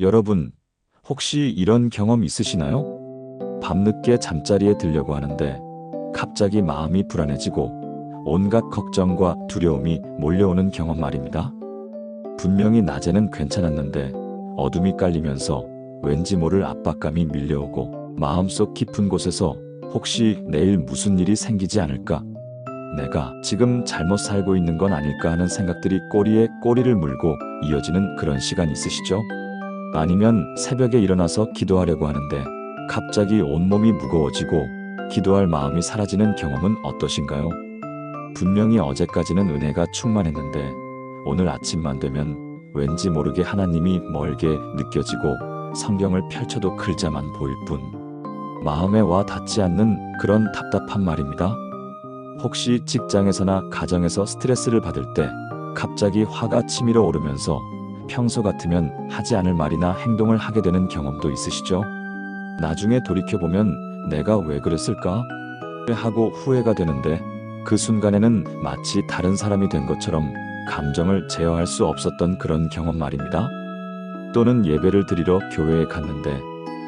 여러분, 혹시 이런 경험 있으시나요? 밤늦게 잠자리에 들려고 하는데 갑자기 마음이 불안해지고 온갖 걱정과 두려움이 몰려오는 경험 말입니다. 분명히 낮에는 괜찮았는데 어둠이 깔리면서 왠지 모를 압박감이 밀려오고 마음속 깊은 곳에서 혹시 내일 무슨 일이 생기지 않을까? 내가 지금 잘못 살고 있는 건 아닐까 하는 생각들이 꼬리에 꼬리를 물고 이어지는 그런 시간 있으시죠? 아니면 새벽에 일어나서 기도하려고 하는데 갑자기 온몸이 무거워지고 기도할 마음이 사라지는 경험은 어떠신가요? 분명히 어제까지는 은혜가 충만했는데 오늘 아침만 되면 왠지 모르게 하나님이 멀게 느껴지고 성경을 펼쳐도 글자만 보일 뿐 마음에 와 닿지 않는 그런 답답한 말입니다. 혹시 직장에서나 가정에서 스트레스를 받을 때 갑자기 화가 치밀어 오르면서 평소 같으면 하지 않을 말이나 행동을 하게 되는 경험도 있으시죠? 나중에 돌이켜보면 내가 왜 그랬을까? 하고 후회가 되는데 그 순간에는 마치 다른 사람이 된 것처럼 감정을 제어할 수 없었던 그런 경험 말입니다. 또는 예배를 드리러 교회에 갔는데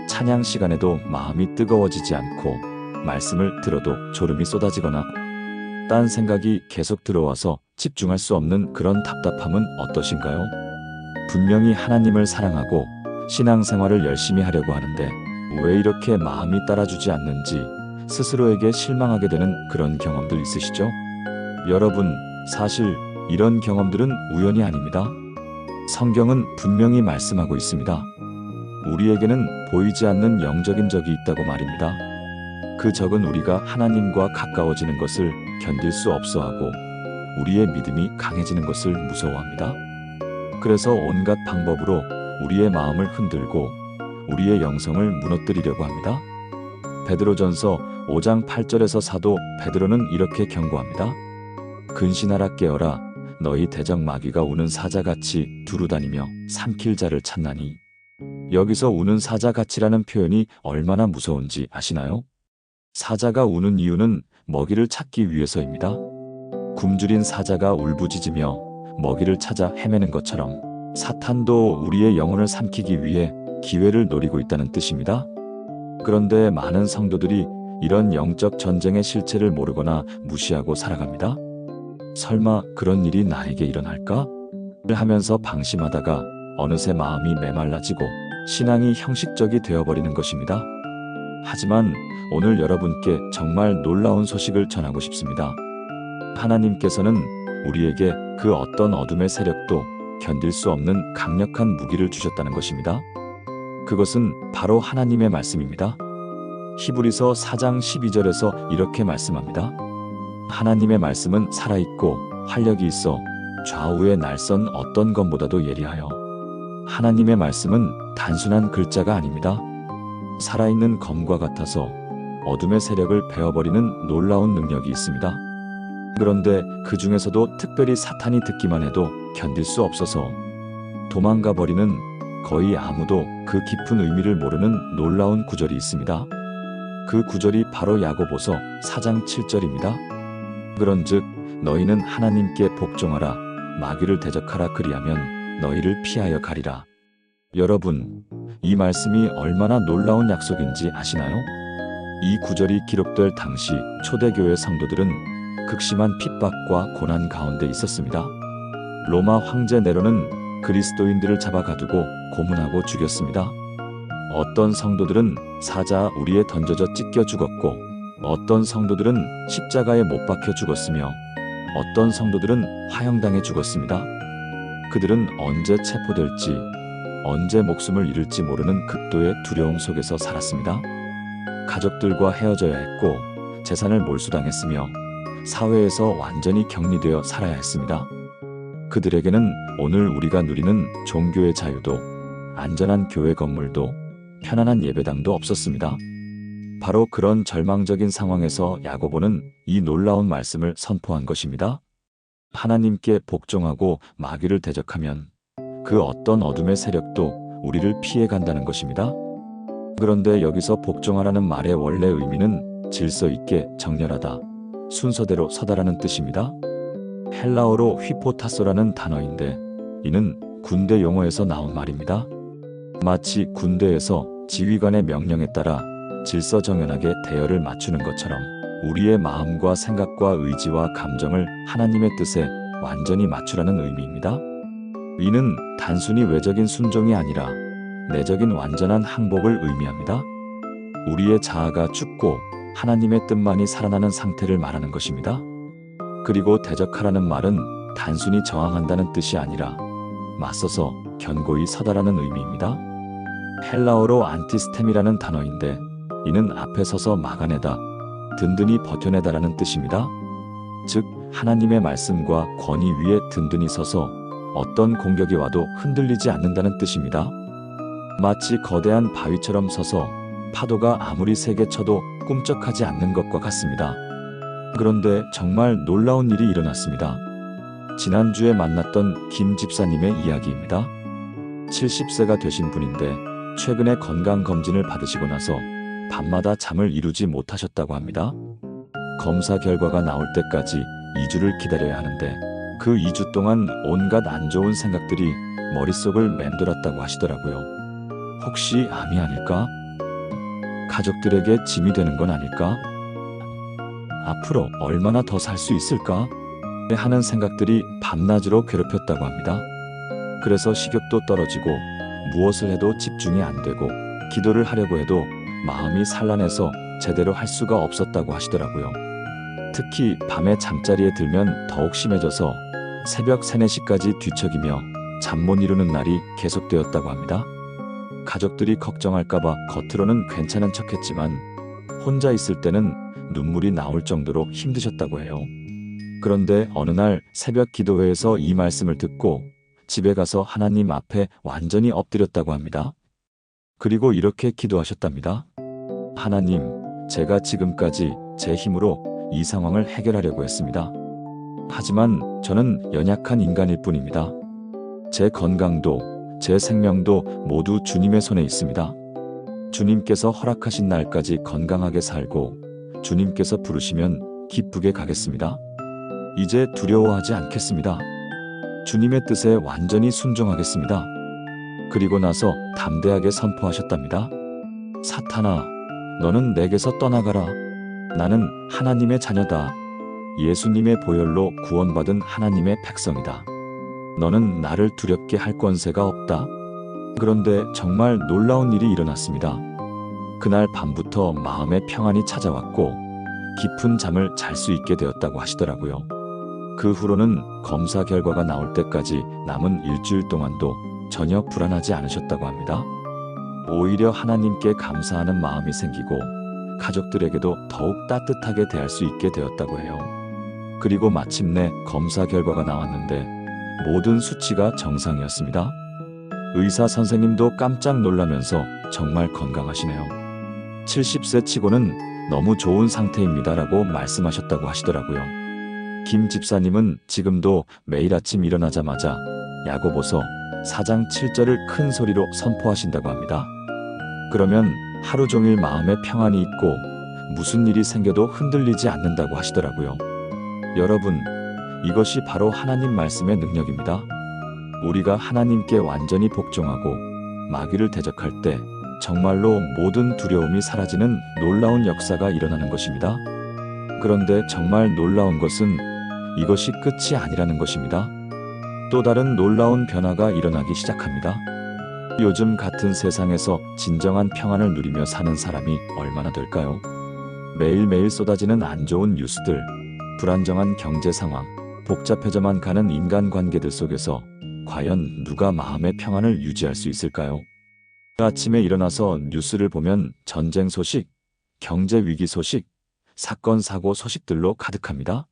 찬양 시간에도 마음이 뜨거워지지 않고 말씀을 들어도 졸음이 쏟아지거나 딴 생각이 계속 들어와서 집중할 수 없는 그런 답답함은 어떠신가요? 분명히 하나님을 사랑하고 신앙생활을 열심히 하려고 하는데 왜 이렇게 마음이 따라주지 않는지 스스로에게 실망하게 되는 그런 경험들 있으시죠? 여러분, 사실 이런 경험들은 우연이 아닙니다. 성경은 분명히 말씀하고 있습니다. 우리에게는 보이지 않는 영적인 적이 있다고 말입니다. 그 적은 우리가 하나님과 가까워지는 것을 견딜 수 없어하고 우리의 믿음이 강해지는 것을 무서워합니다. 그래서 온갖 방법으로 우리의 마음을 흔들고 우리의 영성을 무너뜨리려고 합니다. 베드로전서 5장 8절에서 사도 베드로는 이렇게 경고합니다. 근신하라 깨어라 너희 대적 마귀가 우는 사자같이 두루다니며 삼킬 자를 찾나니. 여기서 우는 사자같이라는 표현이 얼마나 무서운지 아시나요? 사자가 우는 이유는 먹이를 찾기 위해서입니다. 굶주린 사자가 울부짖으며 먹이를 찾아 헤매는 것처럼 사탄도 우리의 영혼을 삼키기 위해 기회를 노리고 있다는 뜻입니다. 그런데 많은 성도들이 이런 영적 전쟁의 실체를 모르거나 무시하고 살아갑니다. 설마 그런 일이 나에게 일어날까? 하면서 방심하다가 어느새 마음이 메말라지고 신앙이 형식적이 되어버리는 것입니다. 하지만 오늘 여러분께 정말 놀라운 소식을 전하고 싶습니다. 하나님께서는 우리에게 그 어떤 어둠의 세력도 견딜 수 없는 강력한 무기를 주셨다는 것입니다. 그것은 바로 하나님의 말씀입니다. 히브리서 4장 12절에서 이렇게 말씀합니다. 하나님의 말씀은 살아있고 활력이 있어 좌우의 날선 어떤 것보다도 예리하여. 하나님의 말씀은 단순한 글자가 아닙니다. 살아있는 검과 같아서 어둠의 세력을 베어버리는 놀라운 능력이 있습니다. 그런데 그 중에서도 특별히 사탄이 듣기만 해도 견딜 수 없어서 도망가 버리는 거의 아무도 그 깊은 의미를 모르는 놀라운 구절이 있습니다. 그 구절이 바로 야고보서 4장 7절입니다. 그런즉 너희는 하나님께 복종하라 마귀를 대적하라 그리하면 너희를 피하여 가리라. 여러분, 이 말씀이 얼마나 놀라운 약속인지 아시나요? 이 구절이 기록될 당시 초대교회 성도들은 극심한 핍박과 고난 가운데 있었습니다. 로마 황제 네로는 그리스도인들을 잡아가두고 고문하고 죽였습니다. 어떤 성도들은 사자 우리에 던져져 찢겨 죽었고 어떤 성도들은 십자가에 못 박혀 죽었으며 어떤 성도들은 화형당해 죽었습니다. 그들은 언제 체포될지 언제 목숨을 잃을지 모르는 극도의 두려움 속에서 살았습니다. 가족들과 헤어져야 했고 재산을 몰수당했으며 사회에서 완전히 격리되어 살아야 했습니다. 그들에게는 오늘 우리가 누리는 종교의 자유도 안전한 교회 건물도 편안한 예배당도 없었습니다. 바로 그런 절망적인 상황에서 야고보는 이 놀라운 말씀을 선포한 것입니다. 하나님께 복종하고 마귀를 대적하면 그 어떤 어둠의 세력도 우리를 피해 간다는 것입니다. 그런데 여기서 복종하라는 말의 원래 의미는 질서 있게 정렬하다, 순서대로 서다라는 뜻입니다. 헬라어로 휘포타소라는 단어인데 이는 군대 용어에서 나온 말입니다. 마치 군대에서 지휘관의 명령에 따라 질서정연하게 대열을 맞추는 것처럼 우리의 마음과 생각과 의지와 감정을 하나님의 뜻에 완전히 맞추라는 의미입니다. 이는 단순히 외적인 순종이 아니라 내적인 완전한 항복을 의미합니다. 우리의 자아가 죽고 하나님의 뜻만이 살아나는 상태를 말하는 것입니다. 그리고 대적하라는 말은 단순히 저항한다는 뜻이 아니라 맞서서 견고히 서다라는 의미입니다. 헬라어로 안티스템이라는 단어인데 이는 앞에 서서 막아내다, 든든히 버텨내다라는 뜻입니다. 즉 하나님의 말씀과 권위 위에 든든히 서서 어떤 공격이 와도 흔들리지 않는다는 뜻입니다. 마치 거대한 바위처럼 서서 파도가 아무리 세게 쳐도 꿈쩍하지 않는 것과 같습니다. 그런데 정말 놀라운 일이 일어났습니다. 지난주에 만났던 김 집사님의 이야기입니다. 70세가 되신 분인데 최근에 건강검진을 받으시고 나서 밤마다 잠을 이루지 못하셨다고 합니다. 검사 결과가 나올 때까지 2주를 기다려야 하는데 그 2주 동안 온갖 안 좋은 생각들이 머릿속을 맴돌았다고 하시더라고요. 혹시 암이 아닐까? 가족들에게 짐이 되는 건 아닐까? 앞으로 얼마나 더 살 수 있을까? 하는 생각들이 밤낮으로 괴롭혔다고 합니다. 그래서 식욕도 떨어지고 무엇을 해도 집중이 안 되고 기도를 하려고 해도 마음이 산란해서 제대로 할 수가 없었다고 하시더라고요. 특히 밤에 잠자리에 들면 더욱 심해져서 새벽 3, 4시까지 뒤척이며 잠 못 이루는 날이 계속되었다고 합니다. 가족들이 걱정할까봐 겉으로는 괜찮은 척했지만 혼자 있을 때는 눈물이 나올 정도로 힘드셨다고 해요. 그런데 어느 날 새벽 기도회에서 이 말씀을 듣고 집에 가서 하나님 앞에 완전히 엎드렸다고 합니다. 그리고 이렇게 기도하셨답니다. 하나님, 제가 지금까지 제 힘으로 이 상황을 해결하려고 했습니다. 하지만 저는 연약한 인간일 뿐입니다. 제 건강도 제 생명도 모두 주님의 손에 있습니다. 주님께서 허락하신 날까지 건강하게 살고 주님께서 부르시면 기쁘게 가겠습니다. 이제 두려워하지 않겠습니다. 주님의 뜻에 완전히 순종하겠습니다. 그리고 나서 담대하게 선포하셨답니다. 사탄아, 너는 내게서 떠나가라. 나는 하나님의 자녀다. 예수님의 보혈로 구원받은 하나님의 백성이다. 너는 나를 두렵게 할 권세가 없다. 그런데 정말 놀라운 일이 일어났습니다. 그날 밤부터 마음의 평안이 찾아왔고 깊은 잠을 잘 수 있게 되었다고 하시더라고요. 그 후로는 검사 결과가 나올 때까지 남은 일주일 동안도 전혀 불안하지 않으셨다고 합니다. 오히려 하나님께 감사하는 마음이 생기고 가족들에게도 더욱 따뜻하게 대할 수 있게 되었다고 해요. 그리고 마침내 검사 결과가 나왔는데 모든 수치가 정상이었습니다. 의사 선생님도 깜짝 놀라면서 정말 건강하시네요. 70세 치고는 너무 좋은 상태입니다라고 말씀하셨다고 하시더라고요. 김 집사님은 지금도 매일 아침 일어나자마자 야고보서 4장 7절을 큰 소리로 선포하신다고 합니다. 그러면 하루 종일 마음에 평안이 있고 무슨 일이 생겨도 흔들리지 않는다고 하시더라고요. 여러분, 이것이 바로 하나님 말씀의 능력입니다. 우리가 하나님께 완전히 복종하고 마귀를 대적할 때 정말로 모든 두려움이 사라지는 놀라운 역사가 일어나는 것입니다. 그런데 정말 놀라운 것은 이것이 끝이 아니라는 것입니다. 또 다른 놀라운 변화가 일어나기 시작합니다. 요즘 같은 세상에서 진정한 평안을 누리며 사는 사람이 얼마나 될까요? 매일매일 쏟아지는 안 좋은 뉴스들, 불안정한 경제 상황, 복잡해져만 가는 인간관계들 속에서 과연 누가 마음의 평안을 유지할 수 있을까요? 아침에 일어나서 뉴스를 보면 전쟁 소식, 경제 위기 소식, 사건 사고 소식들로 가득합니다.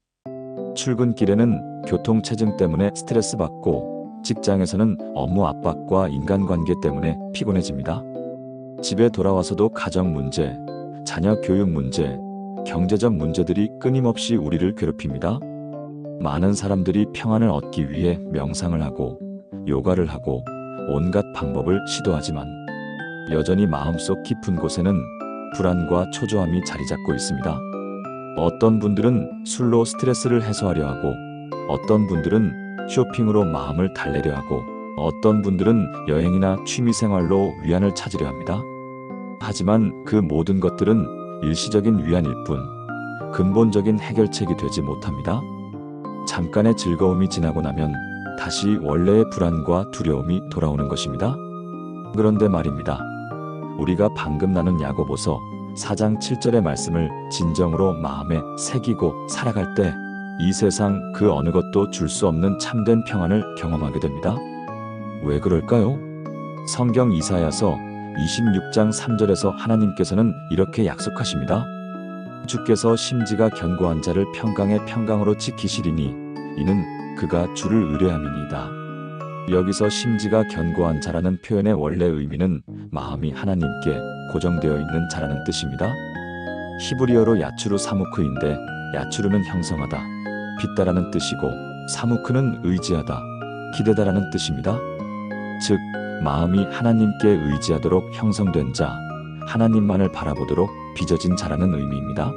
출근길에는 교통체증 때문에 스트레스 받고 직장에서는 업무 압박과 인간관계 때문에 피곤해집니다. 집에 돌아와서도 가정 문제, 자녀 교육 문제, 경제적 문제들이 끊임없이 우리를 괴롭힙니다. 많은 사람들이 평안을 얻기 위해 명상을 하고 요가를 하고 온갖 방법을 시도하지만 여전히 마음속 깊은 곳에는 불안과 초조함이 자리 잡고 있습니다. 어떤 분들은 술로 스트레스를 해소하려 하고 어떤 분들은 쇼핑으로 마음을 달래려 하고 어떤 분들은 여행이나 취미생활로 위안을 찾으려 합니다. 하지만 그 모든 것들은 일시적인 위안일 뿐 근본적인 해결책이 되지 못합니다. 잠깐의 즐거움이 지나고 나면 다시 원래의 불안과 두려움이 돌아오는 것입니다. 그런데 말입니다. 우리가 방금 나눈 야고보서 4장 7절의 말씀을 진정으로 마음에 새기고 살아갈 때 이 세상 그 어느 것도 줄 수 없는 참된 평안을 경험하게 됩니다. 왜 그럴까요? 성경 이사야서 26장 3절에서 하나님께서는 이렇게 약속하십니다. 주께서 심지가 견고한 자를 평강의 평강으로 지키시리니 이는 그가 주를 의뢰함이니이다. 여기서 심지가 견고한 자라는 표현의 원래 의미는 마음이 하나님께 고정되어 있는 자라는 뜻입니다. 히브리어로 야추르 사무크인데 야추르는 형성하다, 빚다라는 뜻이고 사무크는 의지하다, 기대다라는 뜻입니다. 즉 마음이 하나님께 의지하도록 형성된 자, 하나님만을 바라보도록 빚어진 자라는 의미입니다.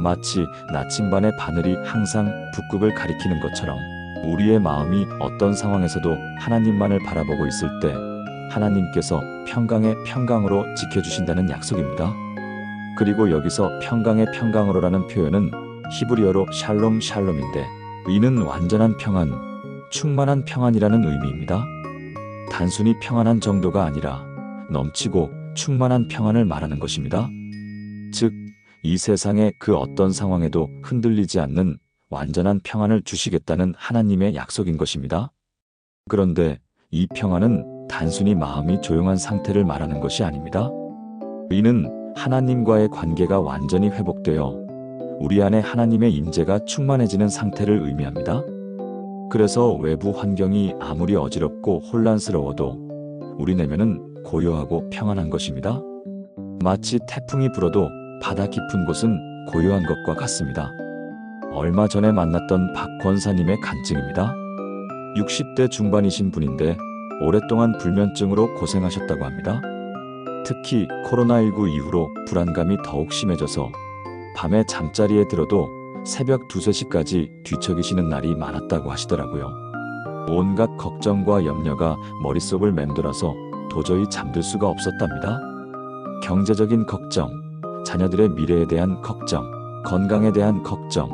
마치 나침반의 바늘이 항상 북극을 가리키는 것처럼 우리의 마음이 어떤 상황에서도 하나님만을 바라보고 있을 때 하나님께서 평강의 평강으로 지켜주신다는 약속입니다. 그리고 여기서 평강의 평강으로라는 표현은 히브리어로 샬롬 샬롬인데 이는 완전한 평안, 충만한 평안이라는 의미입니다. 단순히 평안한 정도가 아니라 넘치고 충만한 평안을 말하는 것입니다. 즉, 이 세상의 그 어떤 상황에도 흔들리지 않는 완전한 평안을 주시겠다는 하나님의 약속인 것입니다. 그런데 이 평안은 단순히 마음이 조용한 상태를 말하는 것이 아닙니다. 이는 하나님과의 관계가 완전히 회복되어 우리 안에 하나님의 임재가 충만해지는 상태를 의미합니다. 그래서 외부 환경이 아무리 어지럽고 혼란스러워도 우리 내면은 고요하고 평안한 것입니다. 마치 태풍이 불어도 바다 깊은 곳은 고요한 것과 같습니다. 얼마 전에 만났던 박 권사님의 간증입니다. 60대 중반이신 분인데 오랫동안 불면증으로 고생하셨다고 합니다. 특히 코로나19 이후로 불안감이 더욱 심해져서 밤에 잠자리에 들어도 새벽 2, 3시까지 뒤척이시는 날이 많았다고 하시더라고요. 온갖 걱정과 염려가 머릿속을 맴돌아서 도저히 잠들 수가 없었답니다. 경제적인 걱정, 자녀들의 미래에 대한 걱정, 건강에 대한 걱정,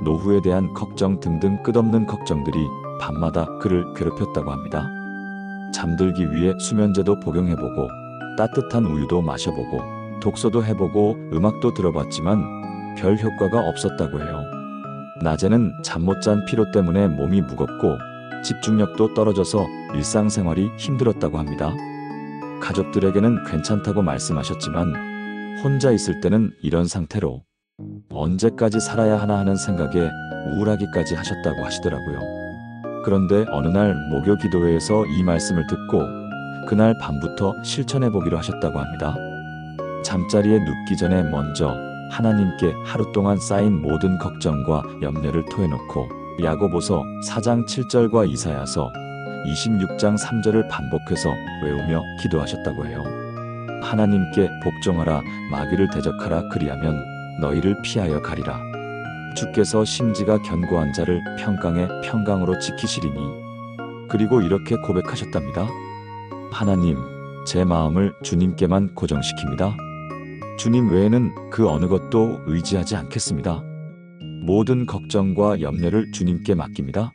노후에 대한 걱정 등등 끝없는 걱정들이 밤마다 그를 괴롭혔다고 합니다. 잠들기 위해 수면제도 복용해보고 따뜻한 우유도 마셔보고 독서도 해보고 음악도 들어봤지만 별 효과가 없었다고 해요. 낮에는 잠 못 잔 피로 때문에 몸이 무겁고 집중력도 떨어져서 일상생활이 힘들었다고 합니다. 가족들에게는 괜찮다고 말씀하셨지만 혼자 있을 때는 이런 상태로 언제까지 살아야 하나 하는 생각에 우울하기까지 하셨다고 하시더라고요. 그런데 어느 날 목요 기도회에서 이 말씀을 듣고 그날 밤부터 실천해 보기로 하셨다고 합니다. 잠자리에 눕기 전에 먼저 하나님께 하루 동안 쌓인 모든 걱정과 염려를 토해놓고 야고보서 4장 7절과 이사야서 26장 3절을 반복해서 외우며 기도하셨다고 해요. 하나님께 복종하라, 마귀를 대적하라, 그리하면 너희를 피하여 가리라. 주께서 심지가 견고한 자를 평강의 평강으로 지키시리니. 그리고 이렇게 고백하셨답니다. 하나님, 제 마음을 주님께만 고정시킵니다. 주님 외에는 그 어느 것도 의지하지 않겠습니다. 모든 걱정과 염려를 주님께 맡깁니다.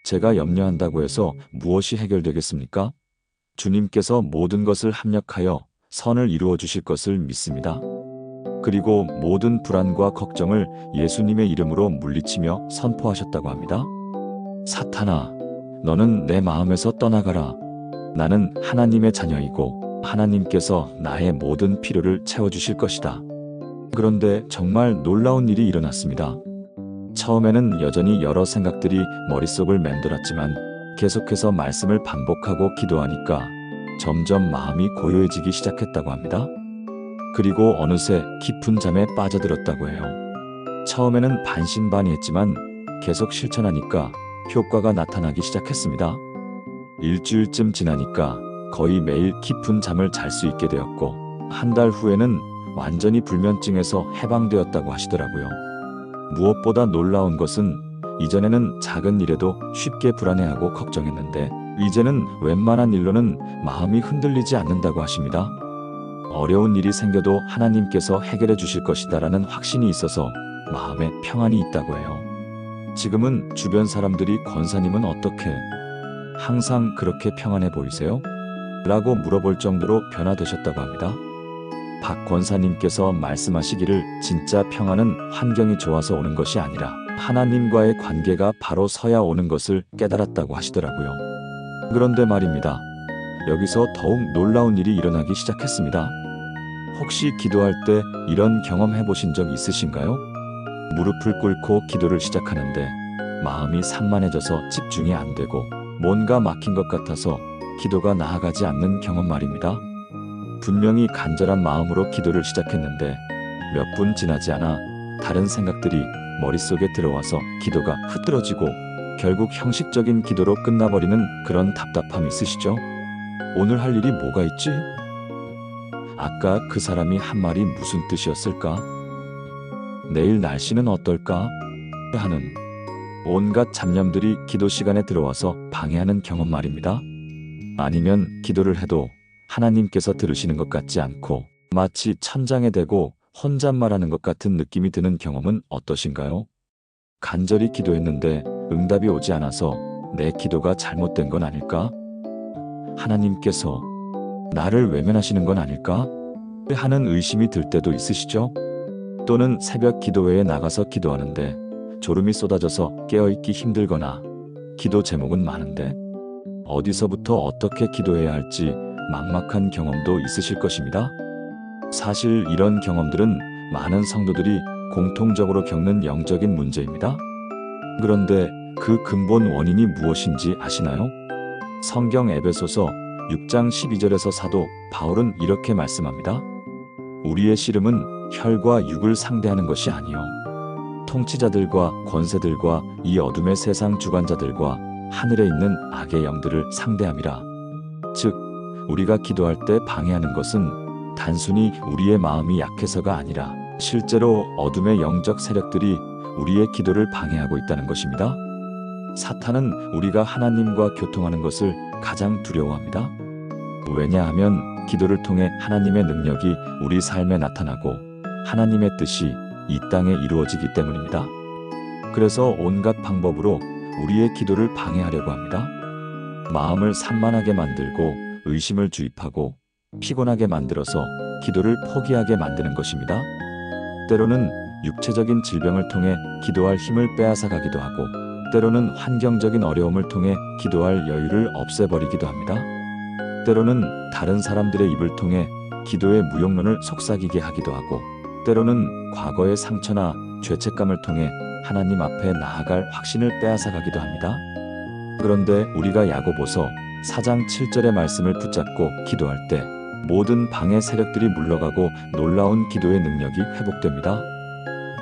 제가 염려한다고 해서 무엇이 해결되겠습니까? 주님께서 모든 것을 합력하여 선을 이루어 주실 것을 믿습니다. 그리고 모든 불안과 걱정을 예수님의 이름으로 물리치며 선포하셨다고 합니다. 사탄아, 너는 내 마음에서 떠나가라. 나는 하나님의 자녀이고 하나님께서 나의 모든 필요를 채워주실 것이다. 그런데 정말 놀라운 일이 일어났습니다. 처음에는 여전히 여러 생각들이 머릿속을 맴돌았지만 계속해서 말씀을 반복하고 기도하니까 점점 마음이 고요해지기 시작했다고 합니다. 그리고 어느새 깊은 잠에 빠져들었다고 해요. 처음에는 반신반의했지만 계속 실천하니까 효과가 나타나기 시작했습니다. 일주일쯤 지나니까 거의 매일 깊은 잠을 잘 수 있게 되었고 한 달 후에는 완전히 불면증에서 해방되었다고 하시더라고요. 무엇보다 놀라운 것은 이전에는 작은 일에도 쉽게 불안해하고 걱정했는데 이제는 웬만한 일로는 마음이 흔들리지 않는다고 하십니다. 어려운 일이 생겨도 하나님께서 해결해 주실 것이다라는 확신이 있어서 마음에 평안이 있다고 해요. 지금은 주변 사람들이 권사님은 어떻게 항상 그렇게 평안해 보이세요? 라고 물어볼 정도로 변화되셨다고 합니다. 박 권사님께서 말씀하시기를 진짜 평안은 환경이 좋아서 오는 것이 아니라 하나님과의 관계가 바로 서야 오는 것을 깨달았다고 하시더라고요. 그런데 말입니다. 여기서 더욱 놀라운 일이 일어나기 시작했습니다. 혹시 기도할 때 이런 경험 해보신 적 있으신가요? 무릎을 꿇고 기도를 시작하는데 마음이 산만해져서 집중이 안 되고 뭔가 막힌 것 같아서 기도가 나아가지 않는 경험 말입니다. 분명히 간절한 마음으로 기도를 시작했는데 몇 분 지나지 않아 다른 생각들이 머릿속에 들어와서 기도가 흐트러지고 결국 형식적인 기도로 끝나버리는 그런 답답함 있으시죠? 오늘 할 일이 뭐가 있지? 아까 그 사람이 한 말이 무슨 뜻이었을까? 내일 날씨는 어떨까? 하는 온갖 잡념들이 기도 시간에 들어와서 방해하는 경험 말입니다. 아니면 기도를 해도 하나님께서 들으시는 것 같지 않고 마치 천장에 대고 혼잣말하는 것 같은 느낌이 드는 경험은 어떠신가요? 간절히 기도했는데 응답이 오지 않아서 내 기도가 잘못된 건 아닐까? 하나님께서 나를 외면하시는 건 아닐까? 하는 의심이 들 때도 있으시죠? 또는 새벽 기도회에 나가서 기도하는데 졸음이 쏟아져서 깨어있기 힘들거나 기도 제목은 많은데 어디서부터 어떻게 기도해야 할지 막막한 경험도 있으실 것입니다. 사실 이런 경험들은 많은 성도들이 공통적으로 겪는 영적인 문제입니다. 그런데 그 근본 원인이 무엇인지 아시나요? 성경 에베소서 6장 12절에서 사도 바울은 이렇게 말씀합니다. 우리의 씨름은 혈과 육을 상대하는 것이 아니요 통치자들과 권세들과 이 어둠의 세상 주관자들과 하늘에 있는 악의 영들을 상대함이라. 즉 우리가 기도할 때 방해하는 것은 단순히 우리의 마음이 약해서가 아니라 실제로 어둠의 영적 세력들이 우리의 기도를 방해하고 있다는 것입니다. 사탄은 우리가 하나님과 교통하는 것을 가장 두려워합니다. 왜냐하면 기도를 통해 하나님의 능력이 우리 삶에 나타나고 하나님의 뜻이 이 땅에 이루어지기 때문입니다. 그래서 온갖 방법으로 우리의 기도를 방해하려고 합니다. 마음을 산만하게 만들고 의심을 주입하고 피곤하게 만들어서 기도를 포기하게 만드는 것입니다. 때로는 육체적인 질병을 통해 기도할 힘을 빼앗아 가기도 하고 때로는 환경적인 어려움을 통해 기도할 여유를 없애버리기도 합니다. 때로는 다른 사람들의 입을 통해 기도의 무용론을 속삭이게 하기도 하고 때로는 과거의 상처나 죄책감을 통해 하나님 앞에 나아갈 확신을 빼앗아 가기도 합니다. 그런데 우리가 야고보서 4장 7절의 말씀을 붙잡고 기도할 때 모든 방해 세력들이 물러가고 놀라운 기도의 능력이 회복됩니다.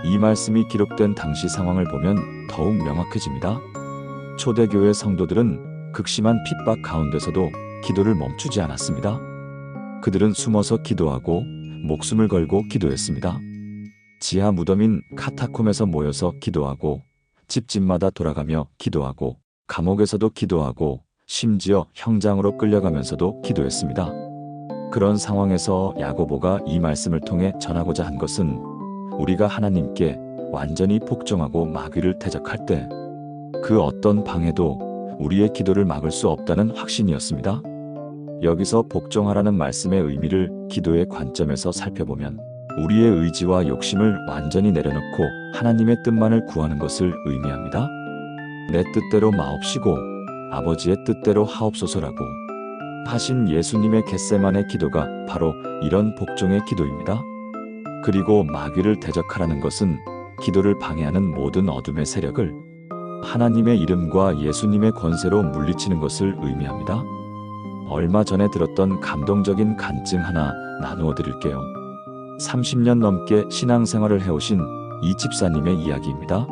이 말씀이 기록된 당시 상황을 보면 더욱 명확해집니다. 초대교회 성도들은 극심한 핍박 가운데서도 기도를 멈추지 않았습니다. 그들은 숨어서 기도하고 목숨을 걸고 기도했습니다. 지하 무덤인 카타콤에서 모여서 기도하고 집집마다 돌아가며 기도하고 감옥에서도 기도하고 심지어 형장으로 끌려가면서도 기도했습니다. 그런 상황에서 야고보가 이 말씀을 통해 전하고자 한 것은 우리가 하나님께 완전히 복종하고 마귀를 대적할 때 그 어떤 방해도 우리의 기도를 막을 수 없다는 확신이었습니다. 여기서 복종하라는 말씀의 의미를 기도의 관점에서 살펴보면 우리의 의지와 욕심을 완전히 내려놓고 하나님의 뜻만을 구하는 것을 의미합니다. 내 뜻대로 마옵시고 아버지의 뜻대로 하옵소서라고 하신 예수님의 겟세마네 기도가 바로 이런 복종의 기도입니다. 그리고 마귀를 대적하라는 것은 기도를 방해하는 모든 어둠의 세력을 하나님의 이름과 예수님의 권세로 물리치는 것을 의미합니다. 얼마 전에 들었던 감동적인 간증 하나 나누어 드릴게요. 30년 넘게 신앙생활을 해오신 이 집사님의 이야기입니다.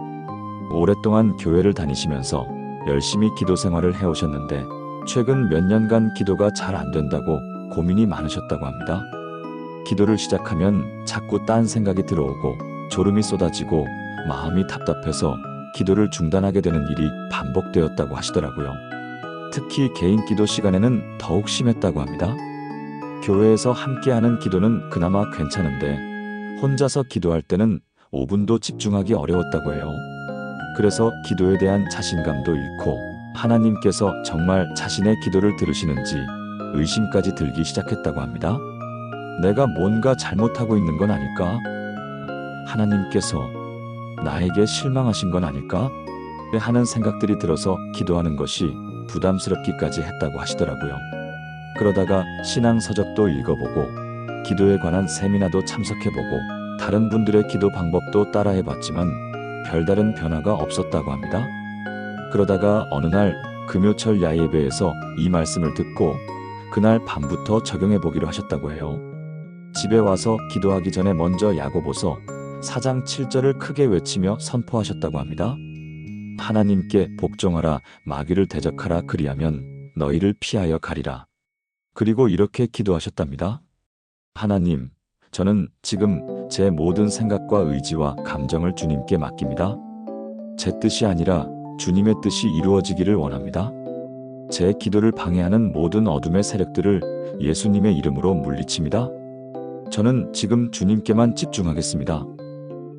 오랫동안 교회를 다니시면서 열심히 기도 생활을 해오셨는데 최근 몇 년간 기도가 잘 안 된다고 고민이 많으셨다고 합니다. 기도를 시작하면 자꾸 딴 생각이 들어오고 졸음이 쏟아지고 마음이 답답해서 기도를 중단하게 되는 일이 반복되었다고 하시더라고요. 특히 개인 기도 시간에는 더욱 심했다고 합니다. 교회에서 함께하는 기도는 그나마 괜찮은데 혼자서 기도할 때는 5분도 집중하기 어려웠다고 해요. 그래서 기도에 대한 자신감도 잃고 하나님께서 정말 자신의 기도를 들으시는지 의심까지 들기 시작했다고 합니다. 내가 뭔가 잘못하고 있는 건 아닐까? 하나님께서 나에게 실망하신 건 아닐까? 하는 생각들이 들어서 기도하는 것이 부담스럽기까지 했다고 하시더라고요. 그러다가 신앙 서적도 읽어보고 기도에 관한 세미나도 참석해보고 다른 분들의 기도 방법도 따라해봤지만 별다른 변화가 없었다고 합니다. 그러다가 어느 날 금요철 야예배에서 이 말씀을 듣고 그날 밤부터 적용해보기로 하셨다고 해요. 집에 와서 기도하기 전에 먼저 야고보서 4장 7절을 크게 외치며 선포하셨다고 합니다. 하나님께 복종하라, 마귀를 대적하라, 그리하면 너희를 피하여 가리라. 그리고 이렇게 기도하셨답니다. 하나님, 저는 지금 제 모든 생각과 의지와 감정을 주님께 맡깁니다. 제 뜻이 아니라 주님의 뜻이 이루어지기를 원합니다. 제 기도를 방해하는 모든 어둠의 세력들을 예수님의 이름으로 물리칩니다. 저는 지금 주님께만 집중하겠습니다.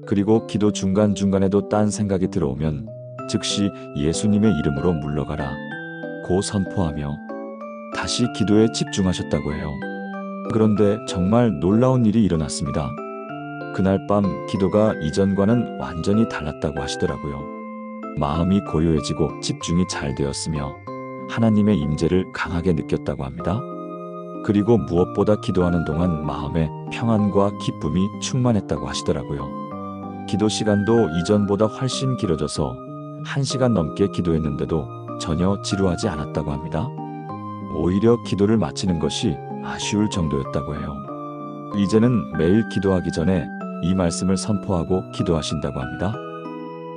그리고 기도 중간중간에도 딴 생각이 들어오면 즉시 예수님의 이름으로 물러가라 고 선포하며 다시 기도에 집중하셨다고 해요. 그런데 정말 놀라운 일이 일어났습니다. 그날 밤 기도가 이전과는 완전히 달랐다고 하시더라고요. 마음이 고요해지고 집중이 잘 되었으며 하나님의 임재를 강하게 느꼈다고 합니다. 그리고 무엇보다 기도하는 동안 마음에 평안과 기쁨이 충만했다고 하시더라고요. 기도 시간도 이전보다 훨씬 길어져서 1시간 넘게 기도했는데도 전혀 지루하지 않았다고 합니다. 오히려 기도를 마치는 것이 아쉬울 정도였다고 해요. 이제는 매일 기도하기 전에 이 말씀을 선포하고 기도하신다고 합니다.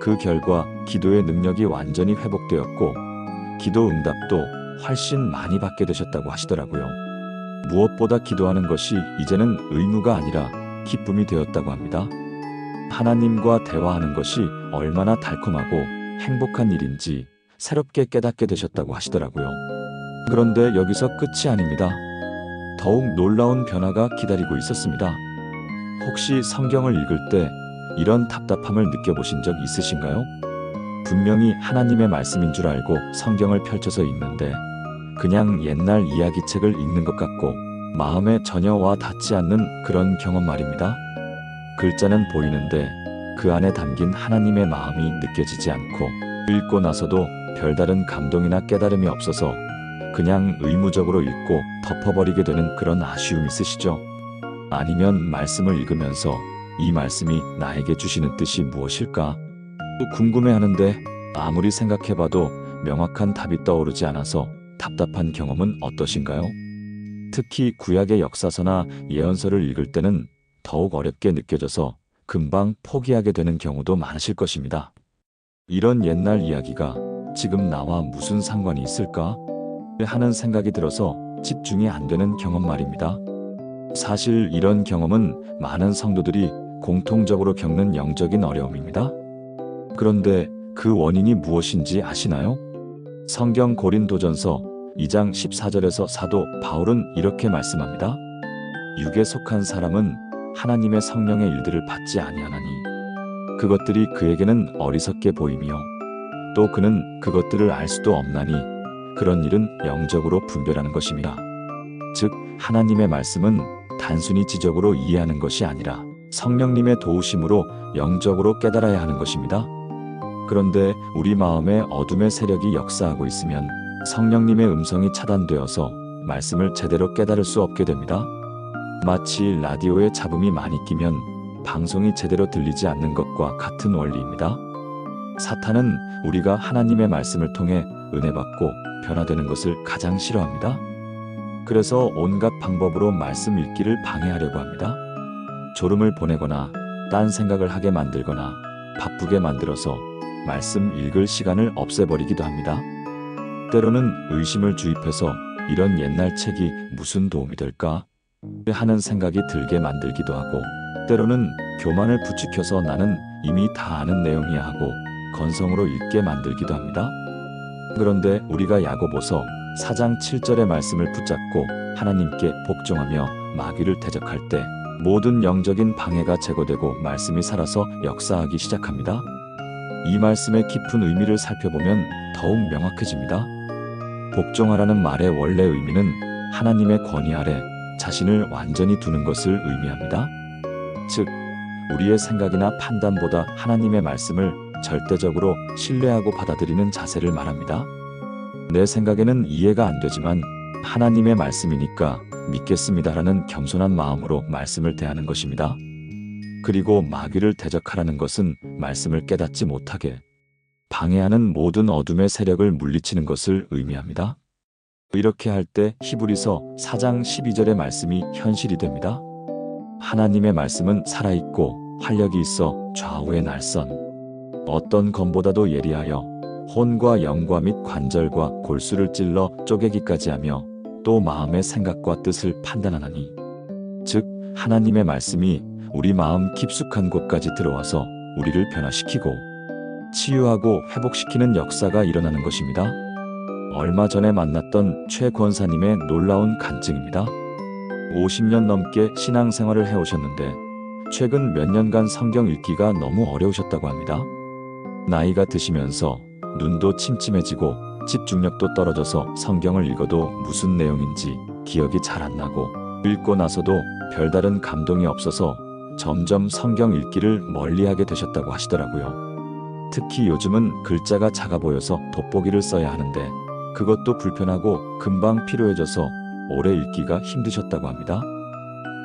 그 결과 기도의 능력이 완전히 회복되었고 기도 응답도 훨씬 많이 받게 되셨다고 하시더라고요. 무엇보다 기도하는 것이 이제는 의무가 아니라 기쁨이 되었다고 합니다. 하나님과 대화하는 것이 얼마나 달콤하고 행복한 일인지 새롭게 깨닫게 되셨다고 하시더라고요. 그런데 여기서 끝이 아닙니다. 더욱 놀라운 변화가 기다리고 있었습니다. 혹시 성경을 읽을 때 이런 답답함을 느껴보신 적 있으신가요? 분명히 하나님의 말씀인 줄 알고 성경을 펼쳐서 읽는데 그냥 옛날 이야기책을 읽는 것 같고 마음에 전혀 와 닿지 않는 그런 경험 말입니다. 글자는 보이는데 그 안에 담긴 하나님의 마음이 느껴지지 않고 읽고 나서도 별다른 감동이나 깨달음이 없어서 그냥 의무적으로 읽고 덮어버리게 되는 그런 아쉬움 있으시죠? 아니면 말씀을 읽으면서 이 말씀이 나에게 주시는 뜻이 무엇일까? 또 궁금해하는데 아무리 생각해봐도 명확한 답이 떠오르지 않아서 답답한 경험은 어떠신가요? 특히 구약의 역사서나 예언서를 읽을 때는 더욱 어렵게 느껴져서 금방 포기하게 되는 경우도 많으실 것입니다. 이런 옛날 이야기가 지금 나와 무슨 상관이 있을까? 하는 생각이 들어서 집중이 안 되는 경험 말입니다. 사실 이런 경험은 많은 성도들이 공통적으로 겪는 영적인 어려움입니다. 그런데 그 원인이 무엇인지 아시나요? 성경 고린도전서 2장 14절에서 사도 바울은 이렇게 말씀합니다. 육에 속한 사람은 하나님의 성령의 일들을 받지 아니하나니 그것들이 그에게는 어리석게 보이며 또 그는 그것들을 알 수도 없나니 그런 일은 영적으로 분별하는 것입니다. 즉 하나님의 말씀은 단순히 지적으로 이해하는 것이 아니라 성령님의 도우심으로 영적으로 깨달아야 하는 것입니다. 그런데 우리 마음에 어둠의 세력이 역사하고 있으면 성령님의 음성이 차단되어서 말씀을 제대로 깨달을 수 없게 됩니다. 마치 라디오에 잡음이 많이 끼면 방송이 제대로 들리지 않는 것과 같은 원리입니다. 사탄은 우리가 하나님의 말씀을 통해 은혜 받고 변화되는 것을 가장 싫어합니다. 그래서 온갖 방법으로 말씀 읽기를 방해하려고 합니다. 졸음을 보내거나 딴 생각을 하게 만들거나 바쁘게 만들어서 말씀 읽을 시간을 없애버리기도 합니다. 때로는 의심을 주입해서 이런 옛날 책이 무슨 도움이 될까? 하는 생각이 들게 만들기도 하고 때로는 교만을 부추겨서 나는 이미 다 아는 내용이야 하고 건성으로 읽게 만들기도 합니다. 그런데 우리가 야고보서 4장 7절의 말씀을 붙잡고 하나님께 복종하며 마귀를 대적할 때 모든 영적인 방해가 제거되고 말씀이 살아서 역사하기 시작합니다. 이 말씀의 깊은 의미를 살펴보면 더욱 명확해집니다. 복종하라는 말의 원래 의미는 하나님의 권위 아래 자신을 완전히 두는 것을 의미합니다. 즉, 우리의 생각이나 판단보다 하나님의 말씀을 절대적으로 신뢰하고 받아들이는 자세를 말합니다. 내 생각에는 이해가 안 되지만 하나님의 말씀이니까 믿겠습니다라는 겸손한 마음으로 말씀을 대하는 것입니다. 그리고 마귀를 대적하라는 것은 말씀을 깨닫지 못하게 방해하는 모든 어둠의 세력을 물리치는 것을 의미합니다. 이렇게 할 때 히브리서 4장 12절의 말씀이 현실이 됩니다. 하나님의 말씀은 살아있고 활력이 있어 좌우의 날선 어떤 검보다도 예리하여 혼과 영과 및 관절과 골수를 찔러 쪼개기까지 하며 또 마음의 생각과 뜻을 판단하나니 즉 하나님의 말씀이 우리 마음 깊숙한 곳까지 들어와서 우리를 변화시키고 치유하고 회복시키는 역사가 일어나는 것입니다. 얼마 전에 만났던 최 권사님의 놀라운 간증입니다. 50년 넘게 신앙생활을 해오셨는데 최근 몇 년간 성경 읽기가 너무 어려우셨다고 합니다. 나이가 드시면서 눈도 침침해지고 집중력도 떨어져서 성경을 읽어도 무슨 내용인지 기억이 잘 안 나고 읽고 나서도 별다른 감동이 없어서 점점 성경 읽기를 멀리하게 되셨다고 하시더라고요. 특히 요즘은 글자가 작아 보여서 돋보기를 써야 하는데 그것도 불편하고 금방 피로해져서 오래 읽기가 힘드셨다고 합니다.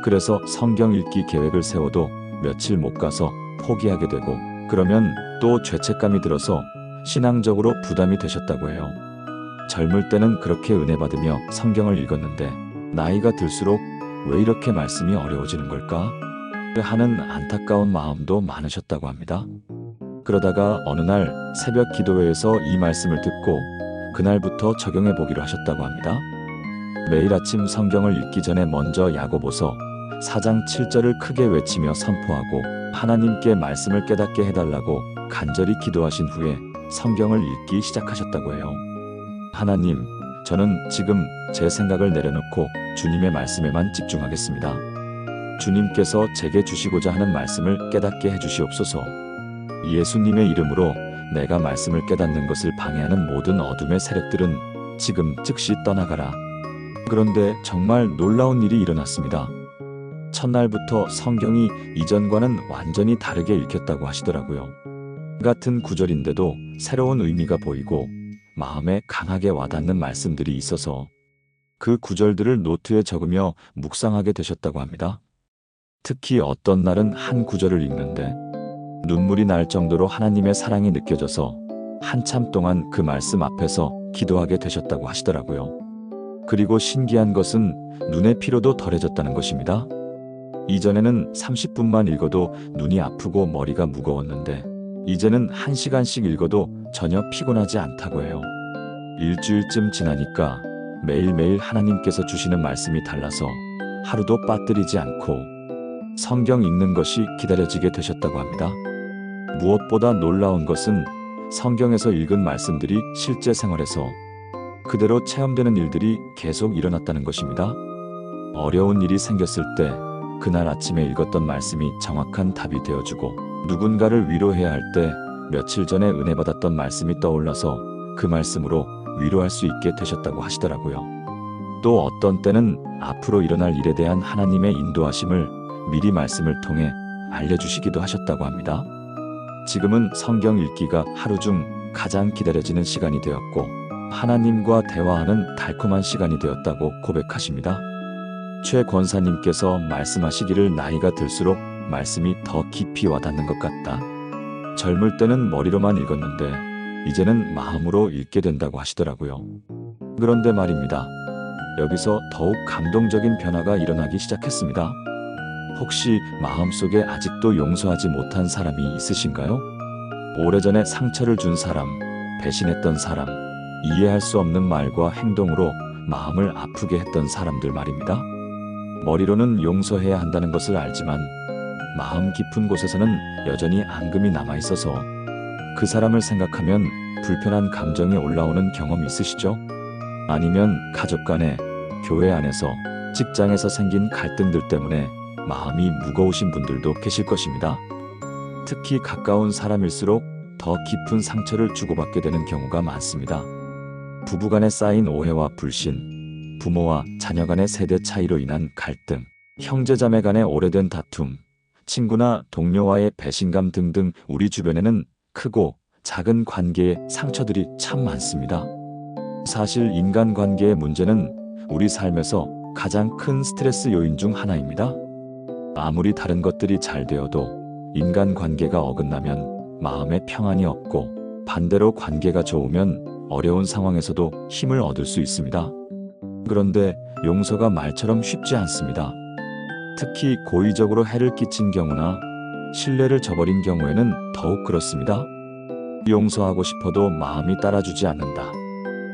그래서 성경 읽기 계획을 세워도 며칠 못 가서 포기하게 되고 그러면 또 죄책감이 들어서 신앙적으로 부담이 되셨다고 해요. 젊을 때는 그렇게 은혜 받으며 성경을 읽었는데 나이가 들수록 왜 이렇게 말씀이 어려워지는 걸까? 하는 안타까운 마음도 많으셨다고 합니다. 그러다가 어느 날 새벽 기도회에서 이 말씀을 듣고 그날부터 적용해 보기로 하셨다고 합니다. 매일 아침 성경을 읽기 전에 먼저 야고보서 4장 7절을 크게 외치며 선포하고 하나님께 말씀을 깨닫게 해달라고 간절히 기도하신 후에 성경을 읽기 시작하셨다고 해요. 하나님, 저는 지금 제 생각을 내려놓고 주님의 말씀에만 집중하겠습니다. 주님께서 제게 주시고자 하는 말씀을 깨닫게 해주시옵소서. 예수님의 이름으로 내가 말씀을 깨닫는 것을 방해하는 모든 어둠의 세력들은 지금 즉시 떠나가라. 그런데 정말 놀라운 일이 일어났습니다. 첫날부터 성경이 이전과는 완전히 다르게 읽혔다고 하시더라고요. 같은 구절인데도 새로운 의미가 보이고 마음에 강하게 와닿는 말씀들이 있어서 그 구절들을 노트에 적으며 묵상하게 되셨다고 합니다. 특히 어떤 날은 한 구절을 읽는데 눈물이 날 정도로 하나님의 사랑이 느껴져서 한참 동안 그 말씀 앞에서 기도하게 되셨다고 하시더라고요. 그리고 신기한 것은 눈의 피로도 덜해졌다는 것입니다. 이전에는 30분만 읽어도 눈이 아프고 머리가 무거웠는데 이제는 1시간씩 읽어도 전혀 피곤하지 않다고 해요. 일주일쯤 지나니까 매일매일 하나님께서 주시는 말씀이 달라서 하루도 빠뜨리지 않고 성경 읽는 것이 기다려지게 되셨다고 합니다. 무엇보다 놀라운 것은 성경에서 읽은 말씀들이 실제 생활에서 그대로 체험되는 일들이 계속 일어났다는 것입니다. 어려운 일이 생겼을 때 그날 아침에 읽었던 말씀이 정확한 답이 되어주고 누군가를 위로해야 할 때 며칠 전에 은혜 받았던 말씀이 떠올라서 그 말씀으로 위로할 수 있게 되셨다고 하시더라고요. 또 어떤 때는 앞으로 일어날 일에 대한 하나님의 인도하심을 미리 말씀을 통해 알려주시기도 하셨다고 합니다. 지금은 성경 읽기가 하루 중 가장 기다려지는 시간이 되었고 하나님과 대화하는 달콤한 시간이 되었다고 고백하십니다. 최 권사님께서 말씀하시기를 나이가 들수록 말씀이 더 깊이 와닿는 것 같다. 젊을 때는 머리로만 읽었는데 이제는 마음으로 읽게 된다고 하시더라고요. 그런데 말입니다. 여기서 더욱 감동적인 변화가 일어나기 시작했습니다. 혹시 마음속에 아직도 용서하지 못한 사람이 있으신가요? 오래전에 상처를 준 사람, 배신했던 사람, 이해할 수 없는 말과 행동으로 마음을 아프게 했던 사람들 말입니다. 머리로는 용서해야 한다는 것을 알지만 마음 깊은 곳에서는 여전히 앙금이 남아있어서 그 사람을 생각하면 불편한 감정이 올라오는 경험 있으시죠? 아니면 가족 간에, 교회 안에서, 직장에서 생긴 갈등들 때문에 마음이 무거우신 분들도 계실 것입니다. 특히 가까운 사람일수록 더 깊은 상처를 주고받게 되는 경우가 많습니다. 부부간에 쌓인 오해와 불신, 부모와 자녀 간의 세대 차이로 인한 갈등, 형제자매 간의 오래된 다툼, 친구나 동료와의 배신감 등등 우리 주변에는 크고 작은 관계의 상처들이 참 많습니다. 사실 인간관계의 문제는 우리 삶에서 가장 큰 스트레스 요인 중 하나입니다. 아무리 다른 것들이 잘 되어도 인간관계가 어긋나면 마음에 평안이 없고, 반대로 관계가 좋으면 어려운 상황에서도 힘을 얻을 수 있습니다. 그런데 용서가 말처럼 쉽지 않습니다. 특히 고의적으로 해를 끼친 경우나 신뢰를 저버린 경우에는 더욱 그렇습니다. 용서하고 싶어도 마음이 따라주지 않는다.